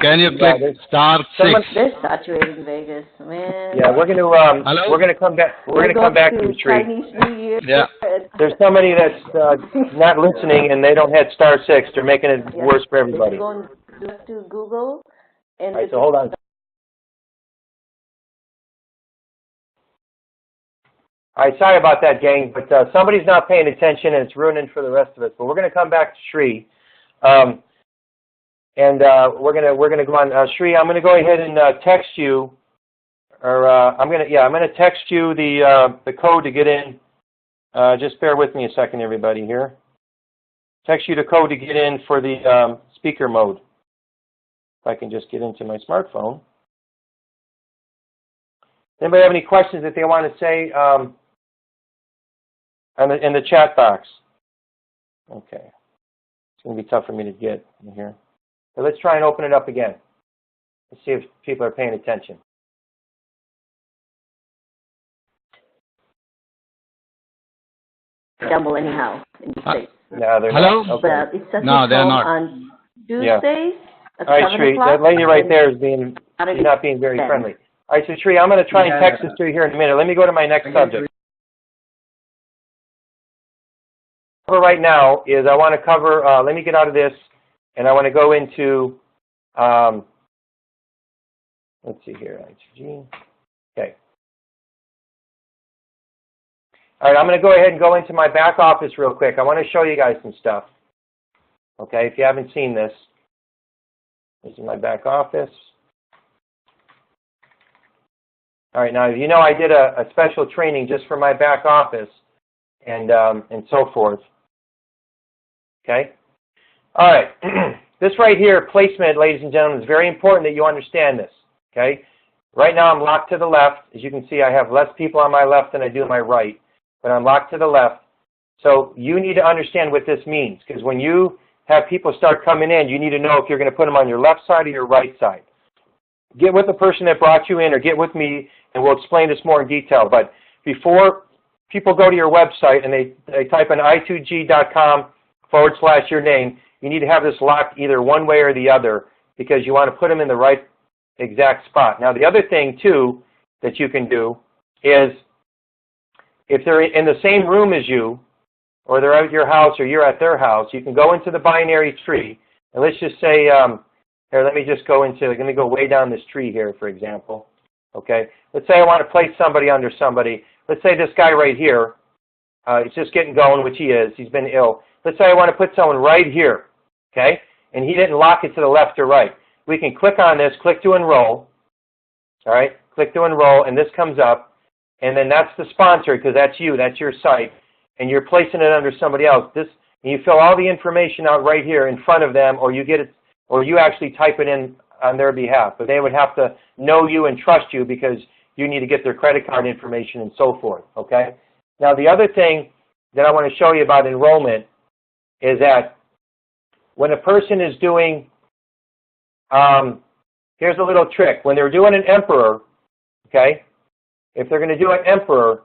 Can you click *6? They're saturated in Vegas, man. Yeah, we're gonna come back. We're gonna come back to the tree. Yeah. There's somebody that's not listening and they don't hit *6. They're making it worse for everybody. Go to Google and. All right, so hold on. All right, sorry about that, gang, but somebody's not paying attention and it's ruining for the rest of us. But we're gonna come back to Shri. And we're gonna go on. Shri, I'm gonna go ahead and text you, or I'm gonna text you the code to get in. Just bear with me a second, everybody here. Text you the code to get in for the speaker mode. If I can just get into my smartphone. Anybody have any questions that they want to say in the chat box? Okay, it's gonna be tough for me to get in here. So let's try and open it up again. Let's see if people are paying attention. Double anyhow in the States. No, they're Hello? not. Okay. But it's No, they're not. on Tuesdays at All right, 7 Shri, o'clock. that lady right there is being You're not being very friendly. All right, so Sri, I'm going to try and text this to you here in a minute. Let me go to my next subject. Right now is I want to cover, let me get out of this, and I want to go into, let's see here, I2g. Okay. All right, I'm going to go ahead and go into my back office real quick. I want to show you guys some stuff. Okay, if you haven't seen this, this is my back office. All right, now, you know I did a special training just for my back office and so forth. Okay? All right. This right here, placement, ladies and gentlemen, is very important that you understand this. Okay? Right now I'm locked to the left. As you can see, I have less people on my left than I do on my right, but I'm locked to the left. So you need to understand what this means, because when you have people start coming in, you need to know if you're going to put them on your left side or your right side. Get with the person that brought you in or get with me, and we'll explain this more in detail. But before people go to your website and they type in I2g.com/your name, you need to have this locked either one way or the other, because you want to put them in the right exact spot. Now, the other thing, too, that you can do is if they're in the same room as you, or they're at your house or you're at their house, you can go into the binary tree, and let's just say, here, let me go way down this tree here, for example. Okay, let's say I want to place somebody under somebody. Let's say this guy right here, he's just getting going, which he is. He's been ill. Let's say I want to put someone right here, okay, and he didn't lock it to the left or right. We can click on this, click to enroll, all right, click to enroll, and this comes up, and then that's the sponsor, because that's you, that's your site, and you're placing it under somebody else. And you fill all the information out right here in front of them, or you get it, or you actually type it in on their behalf. But they would have to know you and trust you, because you need to get their credit card information and so forth, okay? Now, the other thing that I want to show you about enrollment is that when a person is doing, here's a little trick. When they're doing an emperor, okay, if they're going to do an emperor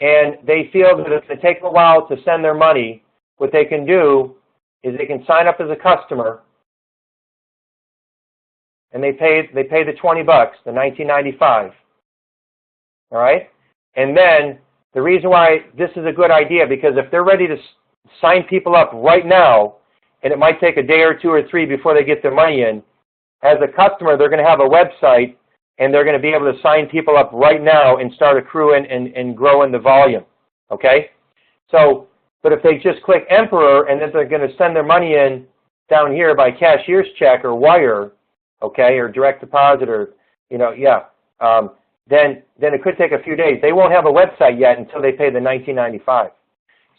and they feel that it's going to take a while to send their money, what they can do is they can sign up as a customer, and they pay the $20, the $19.95. All right? And then the reason why this is a good idea, because if they're ready to sign people up right now, and it might take a day or two or three before they get their money in, as a customer, they're going to have a website, and they're going to be able to sign people up right now and start accruing and growing the volume. Okay? So, but if they just click Emperor, and then they're going to send their money in down here by cashier's check or wire, okay, or direct deposit, or, then it could take a few days. They won't have a website yet until they pay the $19.95.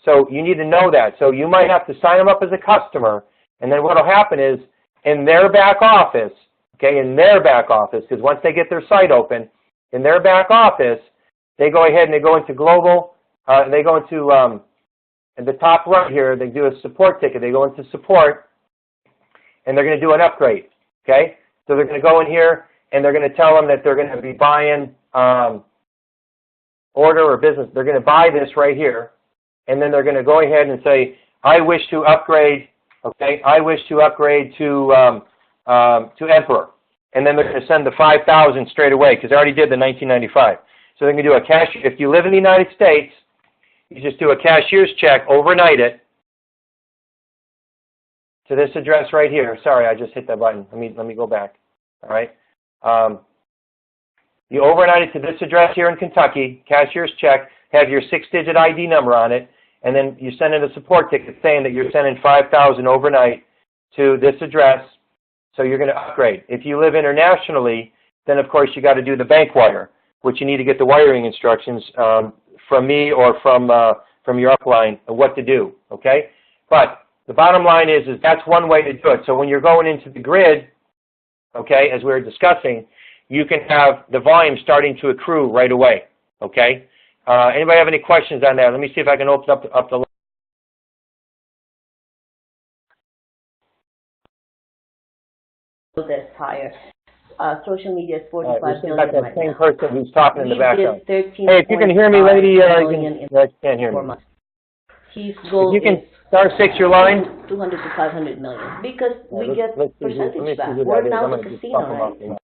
So you need to know that. So you might have to sign them up as a customer, and then what will happen is in their back office, okay, because once they get their site open, in their back office, they go ahead and they go into global, they go into, at the top right here, they do a support ticket. They go into support, and they're going to do an upgrade, okay? So they're going to go in here, and they're going to tell them that they're going to be buying order or business. They're going to buy this right here, and then they're going to go ahead and say, I wish to upgrade, okay, I wish to upgrade to Emperor. And then they're going to send the $5,000 straight away, because they already did the $19.95. So they're going to do a cash. If you live in the United States, you just do a cashier's check, overnight it to this address right here. Sorry, I just hit that button. Let me go back. All right. You overnight it to this address here in Kentucky, cashier's check, have your 6-digit ID number on it, and then you send in a support ticket saying that you're sending $5,000 overnight to this address, so you're going to upgrade. If you live internationally, then of course you got to do the bank wire, which you need to get the wiring instructions from me or from your upline of what to do, okay? But the bottom line is that's one way to do it. So when you're going into the grid, okay, as we were discussing, you can have the volume starting to accrue right away, okay? Anybody have any questions on that? Let me see if I can open up the line. That's higher. Social media is 45 this is billion like that right same now. person who's talking in the We background. did Hey, if you can hear me, lady, you can't hear 4 me. months. His goal If you can is star 6 your line. 200 to 500 million, because we get Let's see percentage who back. that We're is. now I'm the gonna just casino, pop 'em right? up.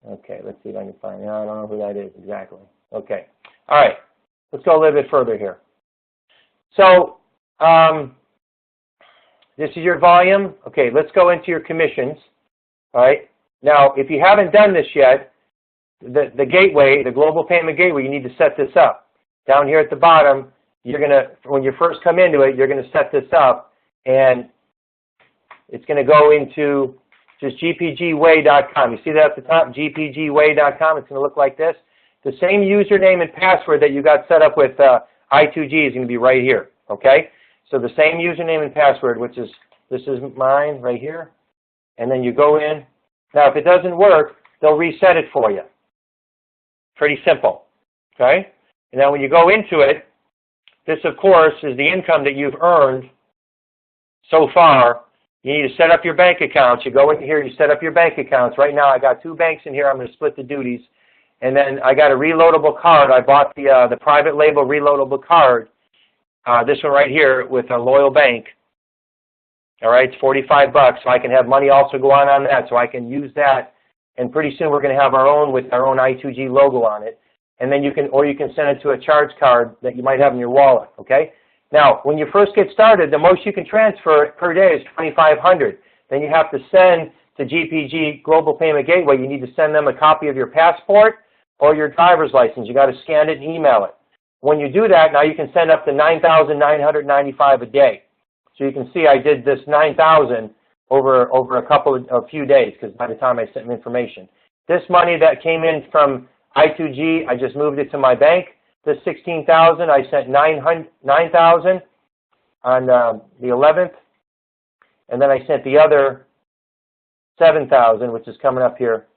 Okay, let's see if I can find. No, I don't know who that is exactly. Okay. All right. Let's go a little bit further here. So this is your volume. Okay, let's go into your commissions. All right. Now, if you haven't done this yet, the gateway, the global payment gateway, you need to set this up. Down here at the bottom, you're going to, when you first come into it, you're going to set this up, and it's going to go into just gpgway.com. You see that at the top, gpgway.com? It's going to look like this. The same username and password that you got set up with I2g is going to be right here, okay? So the same username and password, which is, this is mine right here, and then you go in. Now, if it doesn't work, they'll reset it for you. Pretty simple, okay? And now when you go into it, this, of course, is the income that you've earned so far. You need to set up your bank accounts. You go in here, you set up your bank accounts. Right now, I got 2 banks in here. I'm going to split the duties. And then I got a reloadable card. I bought the private label reloadable card, this one right here, with a Loyal Bank. All right, it's $45, so I can have money also go on that, so I can use that. And pretty soon we're going to have our own with our own I2g logo on it. And then you can send it to a charge card that you might have in your wallet, okay? Now, when you first get started, the most you can transfer per day is $2,500. Then you have to send to GPG Global Payment Gateway. You need to send them a copy of your passport or your driver's license. You got to scan it and email it. When you do that, now you can send up to $9,995 a day. So you can see I did this 9,000 over a few days, because by the time I sent them information. This money that came in from I2g, I just moved it to my bank. This 16,000, I sent 9,000 on the 11th, and then I sent the other 7,000, which is coming up here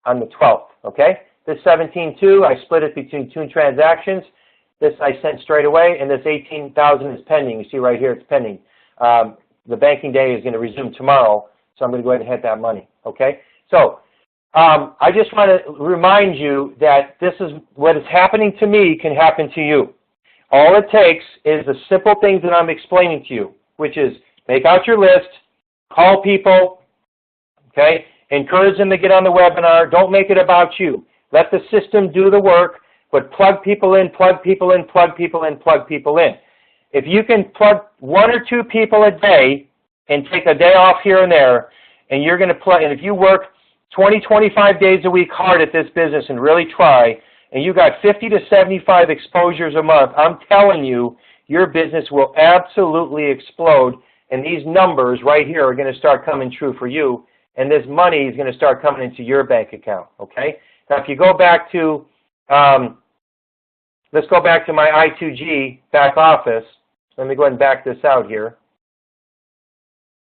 on the 12th. Okay, this 17.2, I split it between 2 transactions. This I sent straight away, and this 18,000 is pending. You see right here, it's pending. The banking day is going to resume tomorrow, so I'm going to go ahead and hit that money. Okay, so. I just want to remind you that this is what is happening to me can happen to you. All it takes is the simple things that I'm explaining to you, which is make out your list, call people, okay, encourage them to get on the webinar. Don't make it about you. Let the system do the work, but plug people in, plug people in, plug people in, plug people in. If you can plug 1 or 2 people a day and take a day off here and there, and you're going to plug, and if you work 20, 25 days a week hard at this business and really try, and you got 50 to 75 exposures a month, I'm telling you, your business will absolutely explode, and these numbers right here are going to start coming true for you, and this money is going to start coming into your bank account, okay? Now, if you go back to, let's go back to my I2g back office. Let me go ahead and back this out here.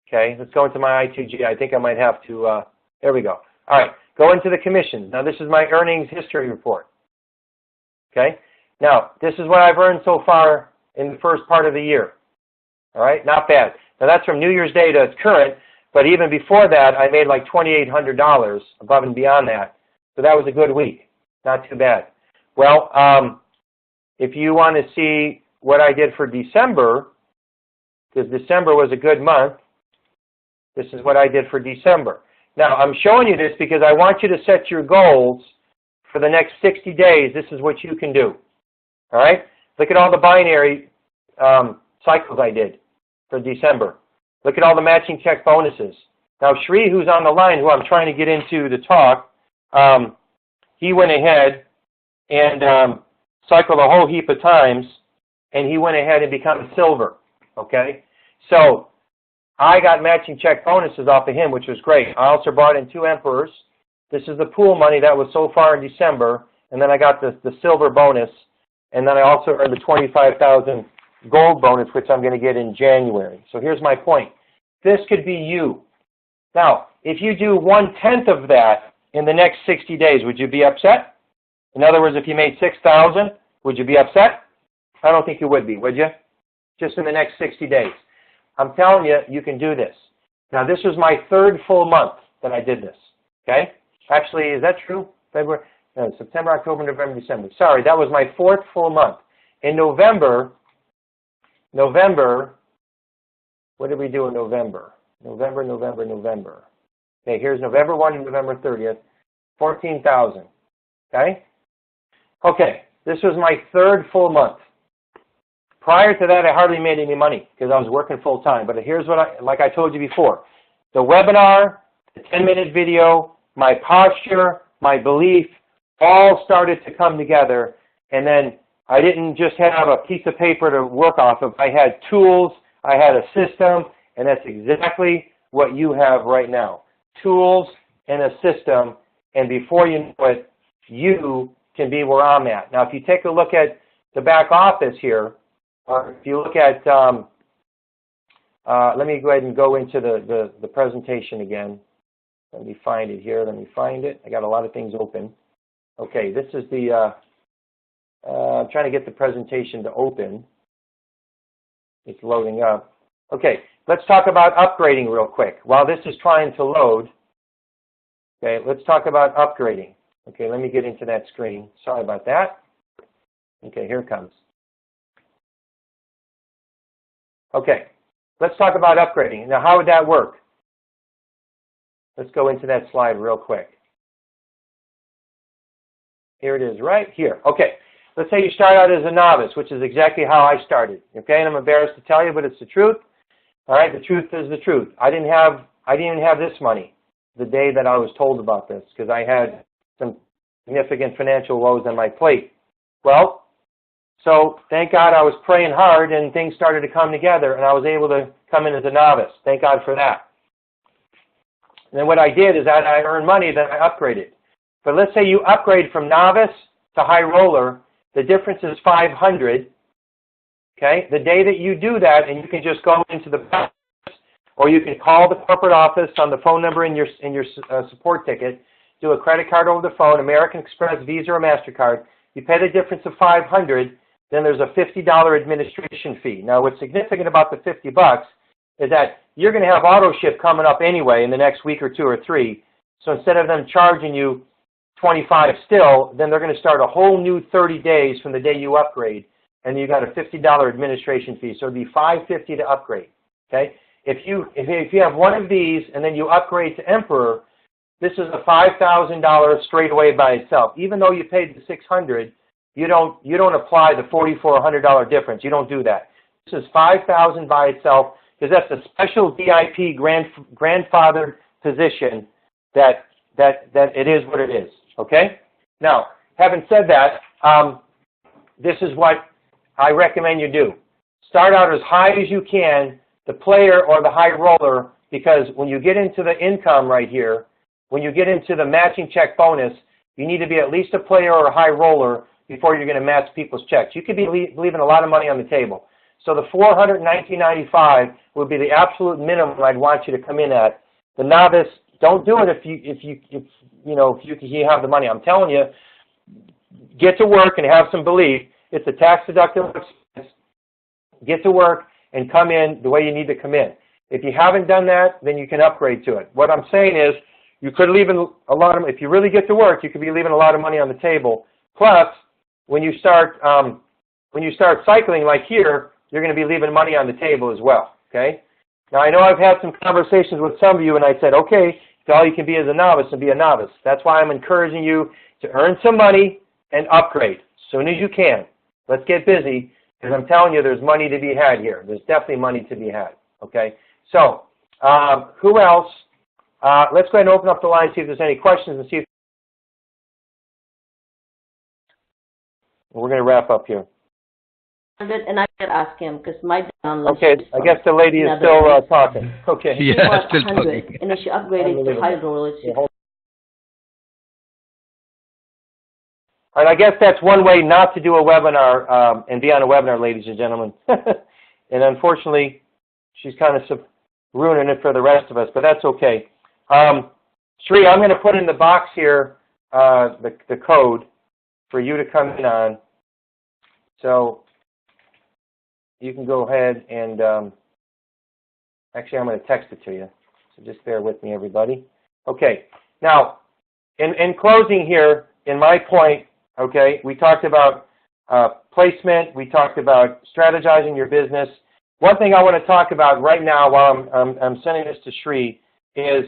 Okay, let's go into my I2g. I think I might have to, there we go. All right, go into the commissions. Now, this is my earnings history report. Okay? Now, this is what I've earned so far in the first part of the year. All right? Not bad. Now, that's from New Year's Day to current, but even before that, I made like $2,800 above and beyond that. So that was a good week. Not too bad. Well, if you want to see what I did for December, because December was a good month, this is what I did for December. Now, I'm showing you this because I want you to set your goals for the next 60 days. This is what you can do. All right? Look at all the binary cycles I did for December. Look at all the matching check bonuses. Now, Shri, who's on the line, who I'm trying to get into to talk, he went ahead and cycled a whole heap of times, and he went ahead and became a silver. Okay? So, I got matching check bonuses off of him, which was great. I also brought in 2 emperors. This is the pool money that was so far in December, and then I got the silver bonus, and then I also earned the 25,000 gold bonus, which I'm going to get in January. So here's my point. This could be you. Now, if you do 1/10 of that in the next 60 days, would you be upset? In other words, if you made 6,000, would you be upset? I don't think you would be, would you? Just in the next 60 days. I'm telling you, you can do this. Now, this was my 3rd full month that I did this, okay? Actually, is that true? February, no, September, October, November, December. Sorry, that was my 4th full month. In November, what did we do in November? November. Okay, here's November 1 and November 30th. 14,000. Okay? Okay, this was my third full month. Prior to that, I hardly made any money because I was working full time. But here's what like I told you before. The webinar, the 10-minute video, my posture, my belief, all started to come together. And then I didn't just have a piece of paper to work off of. I had tools, I had a system, and that's exactly what you have right now. Tools and a system, and before you know it, you can be where I'm at. Now, if you take a look at the back office here, or if you look at, let me go ahead and go into the presentation again. Let me find it here. Let me find it. I got a lot of things open. Okay, this is the, I'm trying to get the presentation to open. It's loading up. Okay, let's talk about upgrading real quick. While this is trying to load, okay, let's talk about upgrading. Okay, let me get into that screen. Sorry about that. Okay, here it comes. Okay, let's talk about upgrading. Now, how would that work? Let's go into that slide real quick. Here it is, right here. Okay, let's say you start out as a novice, which is exactly how I started. Okay, and I'm embarrassed to tell you, but it's the truth. All right, the truth is the truth. I didn't even have this money the day that I was told about this because I had some significant financial woes on my plate. Well, so thank God I was praying hard and things started to come together and I was able to come in as a novice. Thank God for that. And then what I did is that I earned money, then I upgraded. But let's say you upgrade from novice to high roller, the difference is 500. Okay? The day that you do that, and you can just go into the office, or you can call the corporate office on the phone number in your support ticket, do a credit card over the phone, American Express, Visa, or MasterCard. You pay the difference of 500. Then there's a $50 administration fee. Now, what's significant about the $50 is that you're going to have auto ship coming up anyway in the next week or two or three. So instead of them charging you $25 still, then they're going to start a whole new 30 days from the day you upgrade, and you got a $50 administration fee. So it'd be $550 to upgrade. Okay? If you have one of these and then you upgrade to Emperor, this is a $5,000 straight away by itself. Even though you paid the $600. You don't apply the $4,400 difference. You don't do that. This is $5,000 by itself because that's a special VIP grandfathered position that it is what it is. Okay? Now, having said that, this is what I recommend you do. Start out as high as you can, the player or the high roller, because when you get into the income right here, when you get into the matching check bonus, you need to be at least a player or a high roller before you're going to match people's checks. You could be leaving a lot of money on the table. So the $419.95 would be the absolute minimum I'd want you to come in at. The novice, don't do it if you have the money. I'm telling you, get to work and have some belief. It's a tax deductible expense. Get to work and come in the way you need to come in. If you haven't done that, then you can upgrade to it. What I'm saying is, you could leave a lot of. If you really get to work, you could be leaving a lot of money on the table. Plus, when you start cycling like here, you're going to be leaving money on the table as well. Okay. Now I know I've had some conversations with some of you, and I said, okay, all you can be is a novice and be a novice. That's why I'm encouraging you to earn some money and upgrade as soon as you can. Let's get busy, because I'm telling you, there's money to be had here. There's definitely money to be had. Okay. So, who else? Let's go ahead and open up the line, see if there's any questions, and see if we're going to wrap up here. And I can ask him because my download. Okay, I guess the lady is still talking. Okay. Yeah, still talking. And then she upgraded to high roller. All right, I guess that's one way not to do a webinar and be on a webinar, ladies and gentlemen. And unfortunately, she's kind of ruining it for the rest of us, but that's okay. Sri, I'm going to put in the box here the code for you to come in on. So you can go ahead and, actually I'm going to text it to you. So just bear with me, everybody. Okay. Now, in closing here, in my point, okay, we talked about placement. We talked about strategizing your business. One thing I want to talk about right now while I'm sending this to Sri is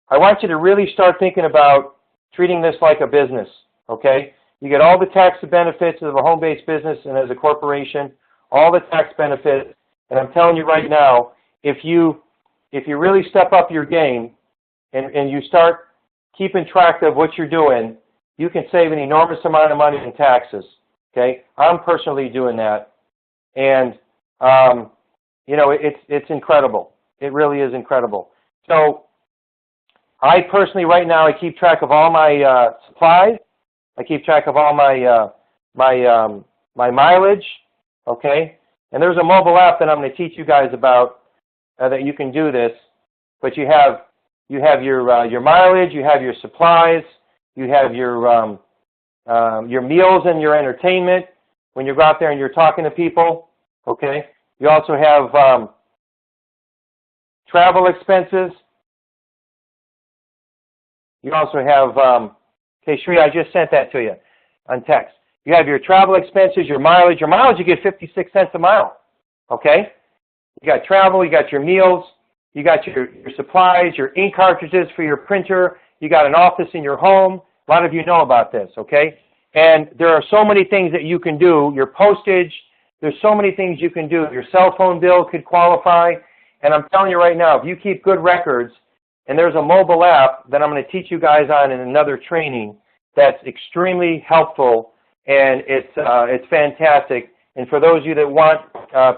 I want you to really start thinking about treating this like a business, okay? You get all the tax benefits of a home-based business and as a corporation, all the tax benefits, and I'm telling you right now, if you really step up your game and you start keeping track of what you're doing, you can save an enormous amount of money in taxes, okay? I'm personally doing that, and, you know, it's incredible. It really is incredible. So I personally, right now, I keep track of all my supplies. I keep track of all my my mileage, okay? And there's a mobile app that I'm going to teach you guys about that you can do this. But you have your mileage, you have your supplies, you have your meals and your entertainment when you go out there and you're talking to people, okay? You also have travel expenses. You also have, okay, Shri, I just sent that to you on text. You have your travel expenses, your mileage. Your mileage, you get 56 cents a mile, okay? You got travel, you got your meals, you got your supplies, your ink cartridges for your printer, you got an office in your home. A lot of you know about this, okay? And there are so many things that you can do. Your postage, there's so many things you can do. Your cell phone bill could qualify. And I'm telling you right now, if you keep good records, and there's a mobile app that I'm going to teach you guys on in another training that's extremely helpful, and it's fantastic. And for those of you that want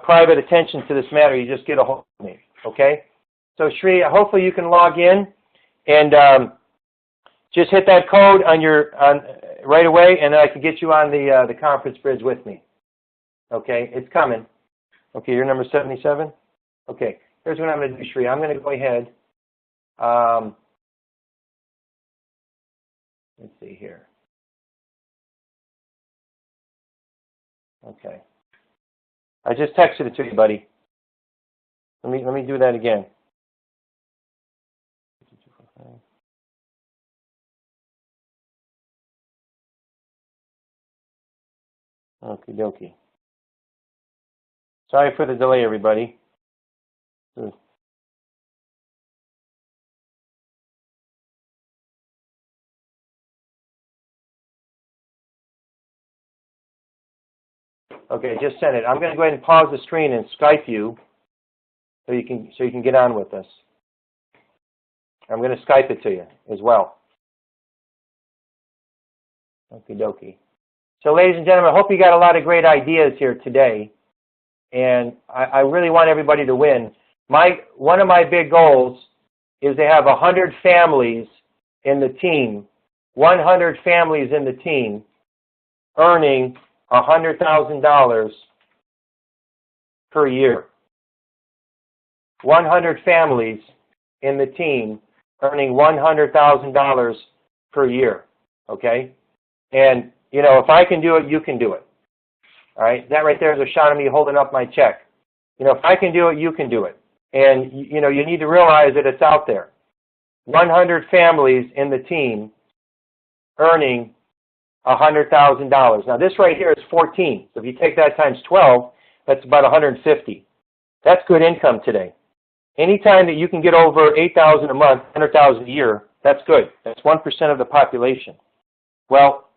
private attention to this matter, you just get a hold of me, okay? So Shri, hopefully you can log in and just hit that code on right away, and I can get you on the conference bridge with me. Okay, it's coming. Okay, you're number 77? Okay, here's what I'm going to do, Shri. I'm going to go ahead. Let's see here. Okay. I just texted it to you, buddy. Let me do that again. Okie dokie. Sorry for the delay, everybody. Okay, just sent it. I'm going to go ahead and pause the screen and Skype you so you can get on with this. I'm going to Skype it to you as well. Okie dokie. So, ladies and gentlemen, I hope you got a lot of great ideas here today, and I really want everybody to win. One of my big goals is to have 100 families in the team, 100 families in the team, earning $100,000 per year. 100 families in the team earning $100,000 per year, okay? And, you know, if I can do it, you can do it, all right? That right there is a shot of me holding up my check. You know, if I can do it, you can do it. And, you know, you need to realize that it's out there. 100 families in the team earning $100,000. Now, this right here is 14. So if you take that times 12, that's about 150. That's good income today. Anytime that you can get over 8,000 a month, 100,000 a year, that's good. That's 1% of the population. Well,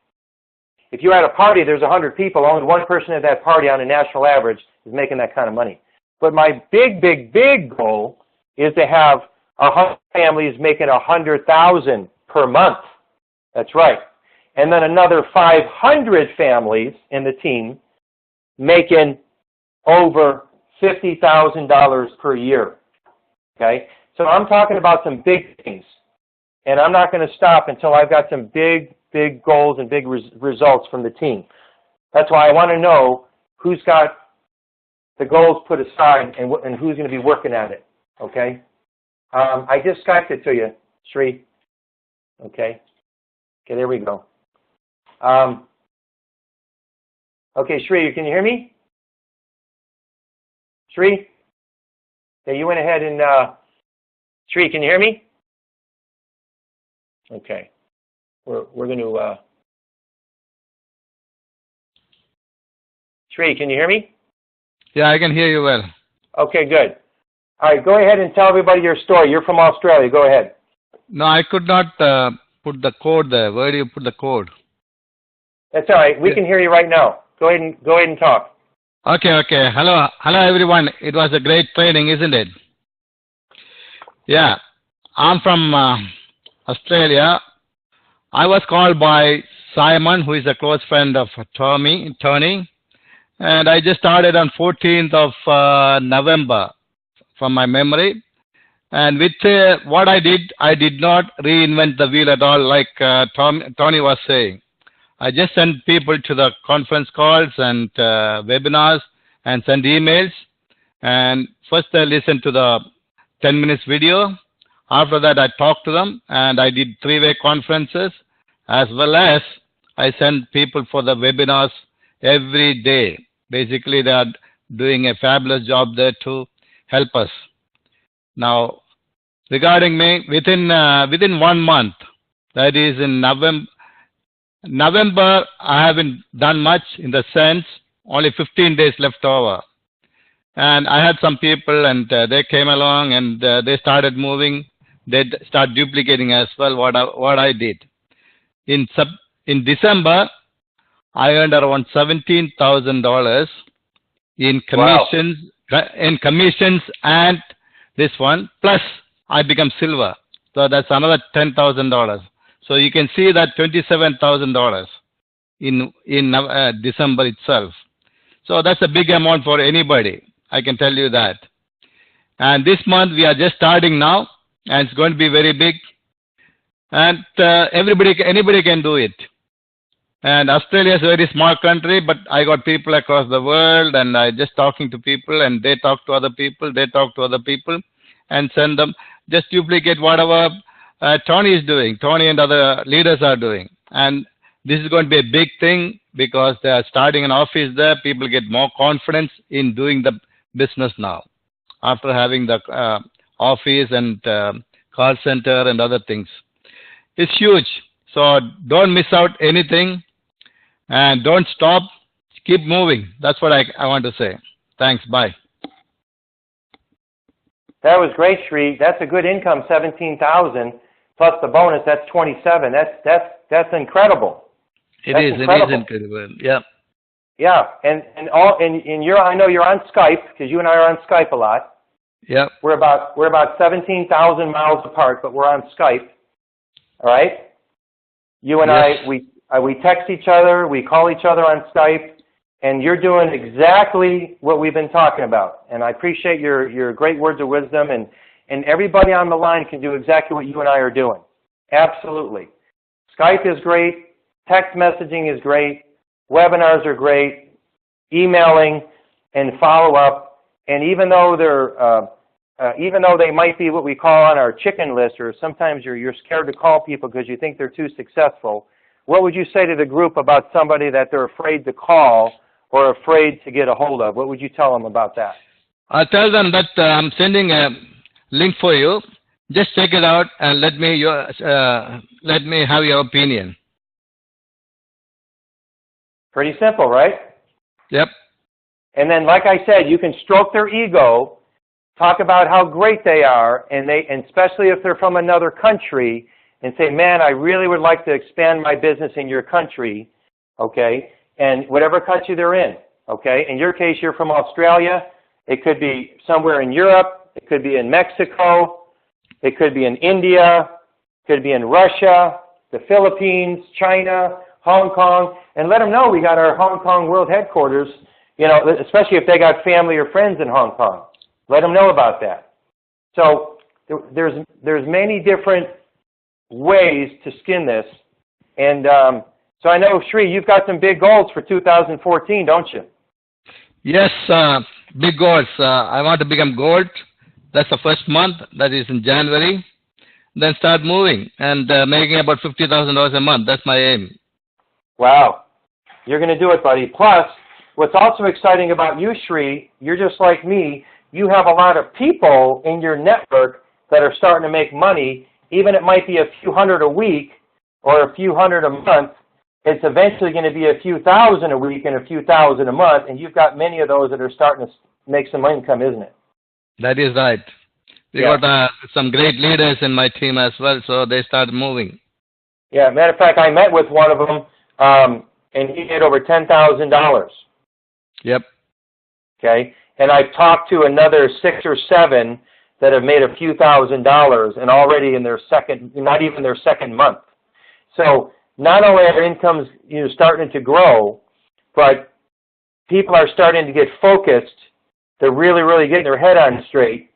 if you're at a party, there's 100 people, only one person at that party on a national average is making that kind of money. But my big, big, big goal is to have 100 families making $100,000 per month. That's right. And then another 500 families in the team making over $50,000 per year. Okay? So I'm talking about some big things. And I'm not going to stop until I've got some big, big goals and big results from the team. That's why I want to know who's got the goals put aside and who's going to be working at it. Okay? I just Skyped it to you, Sri. Okay? Okay, there we go. Okay, Sri, can you hear me? Sri? Okay, you went ahead and, Sri, can you hear me? Okay. We're going to, Sri, can you hear me? Yeah, I can hear you well. Okay, good. All right, go ahead and tell everybody your story. You're from Australia. Go ahead. No, I could not put the code there. Where do you put the code? That's all right. We can hear you right now. Go ahead and talk. Okay. Hello, everyone. It was a great training, isn't it? Yeah. I'm from Australia. I was called by Simon, who is a close friend of Tony, and I just started on 14th of November, from my memory. And with what I did not reinvent the wheel at all, like Tony was saying. I just sent people to the conference calls and webinars and send emails. And first I listened to the 10 minutes video. After that, I talked to them, and I did three-way conferences, as well as I sent people for the webinars every day. Basically, they are doing a fabulous job there to help us. Now, regarding me, within 1 month, that is in November, I haven't done much in the sense, only 15 days left over. And I had some people, and they came along, and they started moving. They start duplicating as well what I did. In December, I earned around $17,000 in commissions, and this one, plus I become silver. So that's another $10,000. So you can see that $27,000 in December itself. So that's a big amount for anybody. I can tell you that. And this month we are just starting now, and it's going to be very big. And anybody can do it. And Australia is a very small country, but I got people across the world, and I just talking to people, and they talk to other people, and send them. Just duplicate whatever Tony is doing. Tony and other leaders are doing. And this is going to be a big thing because they are starting an office there. People get more confidence in doing the business now after having the office and call center and other things. It's huge. So don't miss out anything, and don't stop. Keep moving. That's what I want to say. Thanks. Bye. That was great, Sri. That's a good income, 17,000 plus the bonus. That's 27. That's incredible. It is incredible. Yeah. Yeah, and I know you're on Skype because you and I are on Skype a lot. Yeah. We're about 17,000 miles apart, but we're on Skype. All right. You and yes. we text each other, we call each other on Skype, and you're doing exactly what we've been talking about. And I appreciate your great words of wisdom, and everybody on the line can do exactly what you and I are doing. Absolutely. Skype is great, text messaging is great, webinars are great, emailing and follow up, and even though they might be what we call on our chicken list, or sometimes you're scared to call people because you think they're too successful, what would you say to the group about somebody that they're afraid to call or afraid to get a hold of? What would you tell them about that? I'll tell them that I'm sending a link for you. Just check it out and let me have your opinion. Pretty simple, right? Yep. And then, like I said, you can stroke their ego, talk about how great they are, and especially if they're from another country, and say, man, I really would like to expand my business in your country, okay, and whatever country they're in, okay. In your case, you're from Australia. It could be somewhere in Europe. It could be in Mexico. It could be in India. It could be in Russia, the Philippines, China, Hong Kong, and let them know we got our Hong Kong world headquarters, especially if they got family or friends in Hong Kong. Let them know about that. So there's many different ways to skin this. And so I know, Sri, you've got some big goals for 2014, don't you? Yes, big goals. I want to become gold. That's the first month. That is in January. Then start moving and making about $50,000 a month. That's my aim. Wow. You're going to do it, buddy. Plus, what's also exciting about you, Sri, you're just like me. You have a lot of people in your network that are starting to make money. Even it might be a few hundred a week or a few hundred a month. It's eventually going to be a few thousand a week and a few thousand a month, and you've got many of those that are starting to make some income, isn't it? That is right. We got some great leaders in my team as well, so they start moving. Yeah, matter of fact, I met with one of them, and he made over $10,000. Yep. Okay, and I've talked to another 6 or 7 that have made a few $1,000s, and already in their second, not even their second month. So not only are incomes starting to grow, but people are starting to get focused. They're really, really getting their head on straight,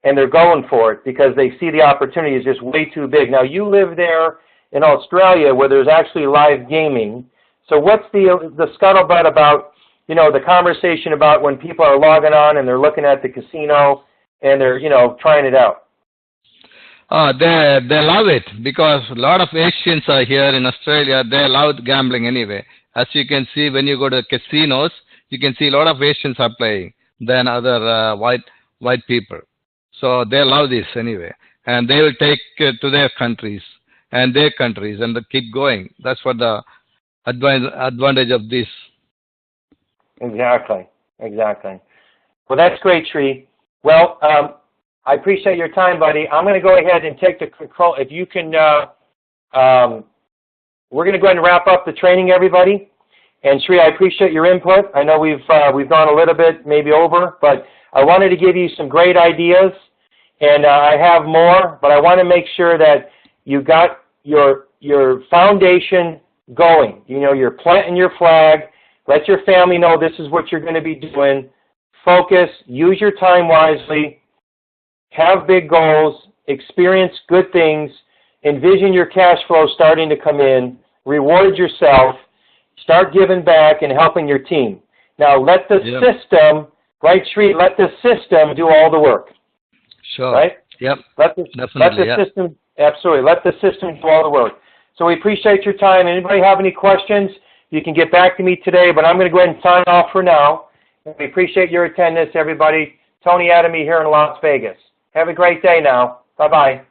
and they're going for it because they see the opportunity is just way too big. Now, you live there in Australia where there's actually live gaming. So what's the scuttlebutt about, the conversation about when people are logging on and they're looking at the casino and they're, trying it out? They love it because a lot of Asians are here in Australia. They love gambling anyway. As you can see, when you go to casinos, you can see a lot of Asians are playing than other white people. So they love this anyway, and they will take it to their countries and they keep going. That's what the advantage of this. Exactly. Well, that's great, Sri. Well, I appreciate your time, buddy. I'm going to go ahead and take the control. If you can, we're going to go ahead and wrap up the training, everybody. And Sri, I appreciate your input. I know we've gone a little bit maybe over, but I wanted to give you some great ideas, and I have more. But I want to make sure that you got your foundation going. You're planting your flag. Let your family know this is what you're going to be doing. Focus. Use your time wisely. Have big goals. Experience good things. Envision your cash flow starting to come in. Reward yourself. Start giving back and helping your team. Now let the system, right, Sri, let the system do all the work. Sure. Right? Yep. Let the system, absolutely, let the system do all the work. So we appreciate your time. Anybody have any questions, you can get back to me today, but I'm going to go ahead and sign off for now. We appreciate your attendance, everybody. Tony Adamy here in Las Vegas. Have a great day now. Bye-bye.